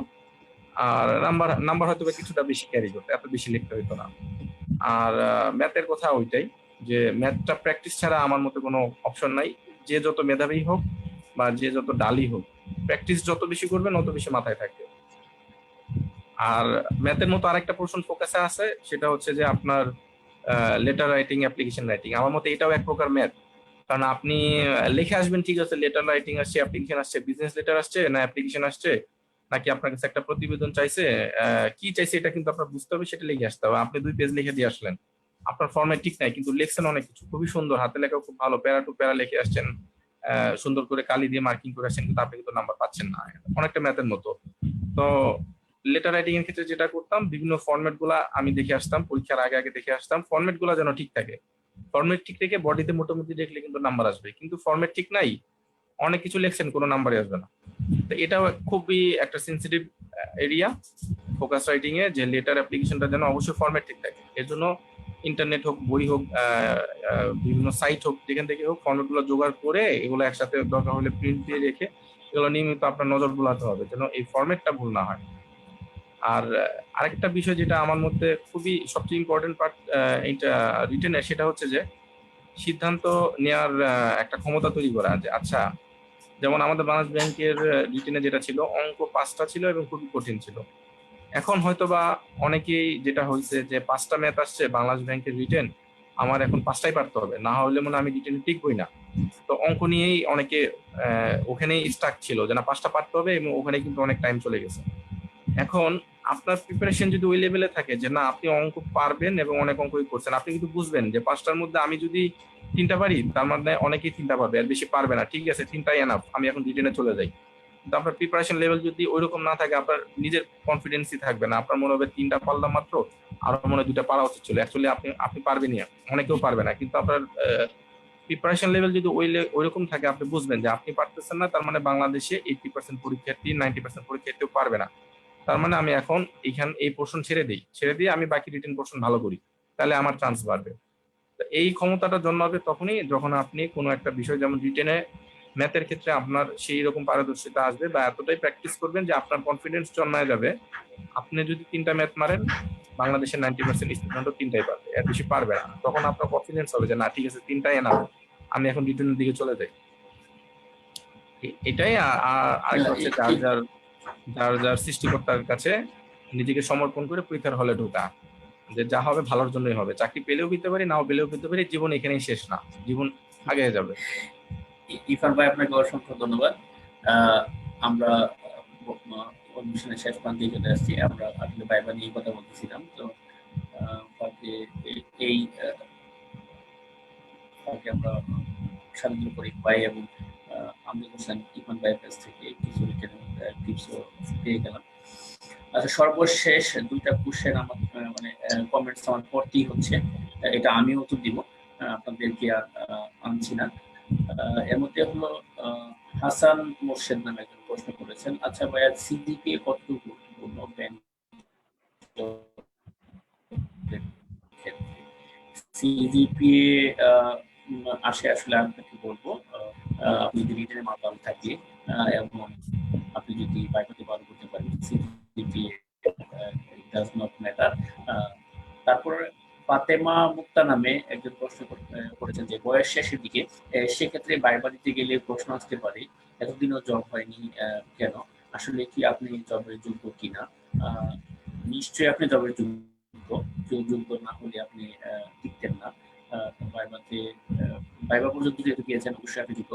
আর নাম্বার নাম্বার হয়তো বা কিছুটা বেশি ক্যারি করতো, এত বেশি লিখতে হতো না। আর ম্যাথের কথা ওইটাই, যে ম্যাথটা প্র্যাকটিস ছাড়া আমার মতে কোনো অপশন নাই। যে যত মেধাবী হোক বা যে যত ডালি হোক, প্র্যাকটিস যত বেশি করবেন অত বেশি মাথায় থাকবে। আর ম্যাথের মতো আরেকটা পোর্শন ফোকাসে আছে, সেটা হচ্ছে যে আপনার লেটার রাইটিং, অ্যাপ্লিকেশন রাইটিং। আমার মতে এটাও এক প্রকার ম্যাথ। কারণ আপনি লিখে আসবেন ঠিক আছে, লেটার রাইটিং আসছে, অ্যাপ্লিকেশন আসছে, বিজনেস লেটার আসছে না অ্যাপ্লিকেশন আসছে, নাকি আপনার কাছে একটা প্রতিবেদন চাইছে, কি চাইছে এটা কিন্তু আপনার বুঝতে হবে, সেটা লিখে আসতে হবে। আপনি 2 পেজ লিখে দিয়ে আসলেন, আপনার ফর্মেট ঠিক নাই কিন্তু লিখছেন অনেক কিছু, খুবই সুন্দর, হাতে লেখা খুব ভালো, প্যারা টু প্যারা লিখে আসছেন, সুন্দর করে কালি দিয়ে মার্কিং করে আসছেন, কিন্তু আপনি কিন্তু নাম্বার পাচ্ছেন না। অনেকটা ম্যাথের মতো। তো লেটার রাইটিং এর ক্ষেত্রে যেটা করতাম, বিভিন্ন ফরম্যাট গুলা আমি দেখে আসতাম, পরীক্ষার আগে আগে দেখে আসতাম, ফরম্যাট গুলা যেন ঠিক থাকে। ফরম্যাট ঠিক রেখে বডিতে মোটামুটি দেখলে কিন্তু নাম্বার আসবে, কিন্তু ফরম্যাট ঠিক নাই, অনেক কিছু লিখছেন, কোনো নাম্বারই আসবে না। তো এটাও খুবই একটা সেন্সিটিভ এরিয়া ফোকাস রাইটিং এ, যে লেটার অ্যাপ্লিকেশনটা যেন অবশ্যই ফরম্যাট ঠিক থাকে। এর জন্য ইন্টারনেট হোক, বই হোক, বিভিন্ন সাইট হোক, যেখান থেকে হোক, ফরম্যাট গুলো জোগাড় করে এগুলো একসাথে দরকার হলে প্রিন্ট দিয়ে রেখে এগুলো নিয়মিত আপনার নজর বুলাতে হবে যেন এই ফরম্যাটটা ভুল না হয়। আর আরেকটা বিষয় যেটা আমার মধ্যে খুবই সবচেয়ে ইম্পর্টেন্ট পার্ট এটা রিটেনের, সেটা হচ্ছে যে সিদ্ধান্ত নেওয়ার একটা ক্ষমতা তৈরি করা। যে আচ্ছা, যেমন আমাদের বাংলাদেশ ব্যাংকের রিটেনে যেটা ছিল, অঙ্ক 5টা ছিল এবং খুবই কঠিন ছিল। এখন হয়তো বা অনেকেই যেটা হয়েছে যে 5টা ম্যাথ আসছে বাংলাদেশ ব্যাংকের রিটেন, আমার এখন 5টাই পারতে হবে, না হলে মনে হয় আমি রিটেনে টিকবই না। তো অঙ্ক নিয়েই অনেকে ওখানেই স্টাক ছিল যে না 5টা পারতে হবে, এবং ওখানে কিন্তু অনেক টাইম চলে গেছে। এখন আপনার প্রিপারেশন যদি ওই লেভেলে থাকে যে না আপনি অঙ্ক পারবেন এবং অনেক অঙ্কই করছেন, আপনি কিন্তু বুঝবেন যে 5টার মধ্যে আমি যদি 3টা পারি, তার মানে অনেকেই 3টা পারবে, আর বেশি পারবে না, ঠিক আছে 3টাই এনাফ, আমি এখন রিটেনে চলে যাই। কিন্তু আপনার প্রিপারেশন লেভেল যদি ওইরকম না থাকে, আপনার নিজের কনফিডেন্সই থাকবে না, আপনার মনে হবে 3টা পারলাম মাত্র, আরো মনে হয় 2টা পারা উচিত ছিল। অ্যাকচুয়ালি আপনি আপনি পারবেনই, অনেকেও পারবে না। কিন্তু আপনার প্রিপারেশন লেভেল যদি ওইরকম থাকে, আপনি বুঝবেন যে আপনি পারতেছেন না, তার মানে বাংলাদেশে 80% পরীক্ষার্থী, 90% পরীক্ষার্থীও পারবে না, তার মানে আমি এখন এই পোর্শন ছেড়ে দিয়ে আমি বাকি রিটেন পোর্শন ভালো করি, তাহলে আমার চান্স বাড়বে। এই ক্ষমতাটা জন্মাবে তখনই যখন আপনি কোনো একটা বিষয়, যেমন রিটেনে ম্যাথের ক্ষেত্রে আপনার সেই রকম পারদর্শিতা আসবে বা এতটাই প্র্যাকটিস করবেন যে আপনার কনফিডেন্স জন্মায় যাবে। আপনি যদি 3টা ম্যাথ মারেন, বাংলাদেশের 90% স্টুডেন্টও 3টাই পারবে, এর বেশি পারবে না। তখন আপনার কনফিডেন্স হবে যে না ঠিক আছে 3টাই এনাফ, আমি এখন রিটেনের দিকে চলে যাই। এটাই। আরেকটা হচ্ছে যার যার যার যার সৃষ্টিকর্তার কাছে নিজেকে সমর্পণ করে পরীক্ষার হলে ঢোকা, যে যা হবে ভালোর জন্যই হবে, চাকরি পেলেও পেতে পারি, নাও পেলেও পেতে পারি, জীবন এখানেই শেষ না, জীবন আগে যাবে। ইরফান ভাই, আপনাকে অসংখ্য ধন্যবাদ। আমরা অনুষ্ঠানের শেষ প্রান্তে চলে আসছি। আমরা আসলে ভাইবা নিয়ে কথা বলতেছিলাম, তো এই আমরা স্বাধীন করি ভাই এবং আমজাদ হোসেন ইরফান ভাইয়ের কাছ থেকে কিছু টিপসও পেয়ে গেলাম। আচ্ছা, সর্বশেষ 2টা কোশ্চেন আমার মানে কমেন্টস আমার পড়তেই হচ্ছে, এটা আমিও উত্তর দিব, আপনাদেরকে আর আনছি না। এর মধ্যে হলো হাসান মোর্শেদ নামে একজন প্রশ্ন করেছেন, আচ্ছা ভাইয়া সিজিপিএ কতটুকু গুরুত্বপূর্ণ ব্যাংক সিজিপিএ আসে আসলে আপনাকে বলবো, আপনি যদি রিটেনের মাধ্যম থাকে এবং আপনি যদি বাইপাতে ভালো করতে পারেন, সিজিপিএ ডাজ নট ম্যাটার। তারপর ফাতেমা মুক্তা নামে একজন প্রশ্ন করেছেন যে বয়স শেষের দিকে, সেক্ষেত্রে বাইবা দিতে গেলে প্রশ্ন আসতে পারে এতদিনও জব হয়নি কেন, আসলে কি আপনি জবের যোগ্য কিনা? নিশ্চয়ই আপনি জবের যোগ্য না হলে আপনি টিকতেন না বাইবাতে। বাইবা পর্যন্ত যেহেতু গিয়েছেন, অবশ্যই আপনি যোগ্য।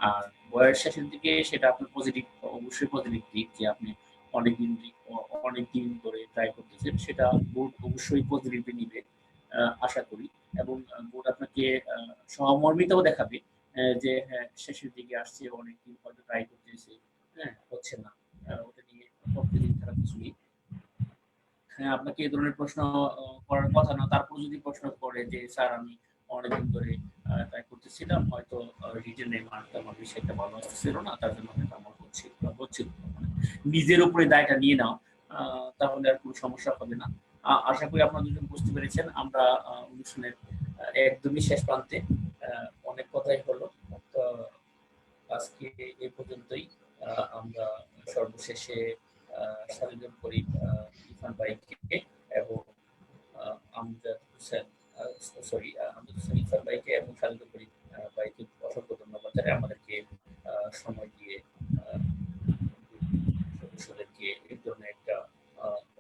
আর বয়স শেষের দিকে সেটা আপনার পজিটিভ, অবশ্যই পজিটিভ দিক যে আপনি অনেকদিন ধরে ট্রাই করতেছেন, সেটা বোর্ড অবশ্যই পজিটিভলি নিবে আশা করি। এবং বোর্ড আপনাকে সহমর্মিতাও দেখাবে যে হ্যাঁ শেষের দিকে আসছে, অনেকদিন হয়তো ট্রাই করতেছে, হ্যাঁ হচ্ছে না, ওটা নিয়ে কনফিউজিং খারাপ কিছু নেই। হ্যাঁ, আপনাকে এই ধরনের প্রশ্ন করার কথা না, তারপর যদি প্রশ্ন করে যে স্যার আমি অনেকদিন ধরে ট্রাই করতেছিলাম, হয়তো রিটেনের মার্কটা আমার বেশি একটা ভালো আসতেছিল না, তার জন্য হয়তো আমার হচ্ছিল নিজের উপরে দায়টা নিয়ে নাও, তাহলে আর কোনো সমস্যা হবে না। আশা করি আপনারা দুজন বুঝতে পেরেছেন। আমরা অনুষ্ঠানের একদমই শেষ প্রান্তে, অনেক কথাই হলো, তো আজকে এ পর্যন্তই। আমরা সর্বশেষে সাজেদুল করিম ইরফান ভাইকে এবং আমজাদ হোসেন আমজাদ হোসেন ইরফান ভাইকে এবং সাজেদুল করিম ভাইকে অসংখ্য ধন্যবাদ জানাই আমাদেরকে সময় দিয়ে সদস্যদেরকে এই ধরনের একটা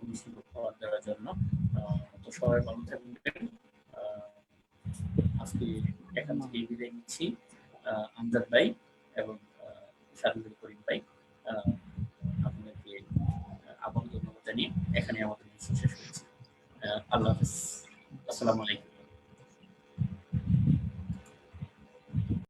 অনুষ্ঠান উপহার দেওয়ার জন্য। তো সবাই ভালো থাকবেন। আজকে এখান থেকে বিদায় নিচ্ছি। আমজাদ ভাই এবং সাজেদুল করিম ভাই, আপনাদেরকে আবার ধন্যবাদ জানিয়ে এখানে আমাদের শেষ করছি। আল্লাহ হাফেজ, আসসালামু আলাইকুম।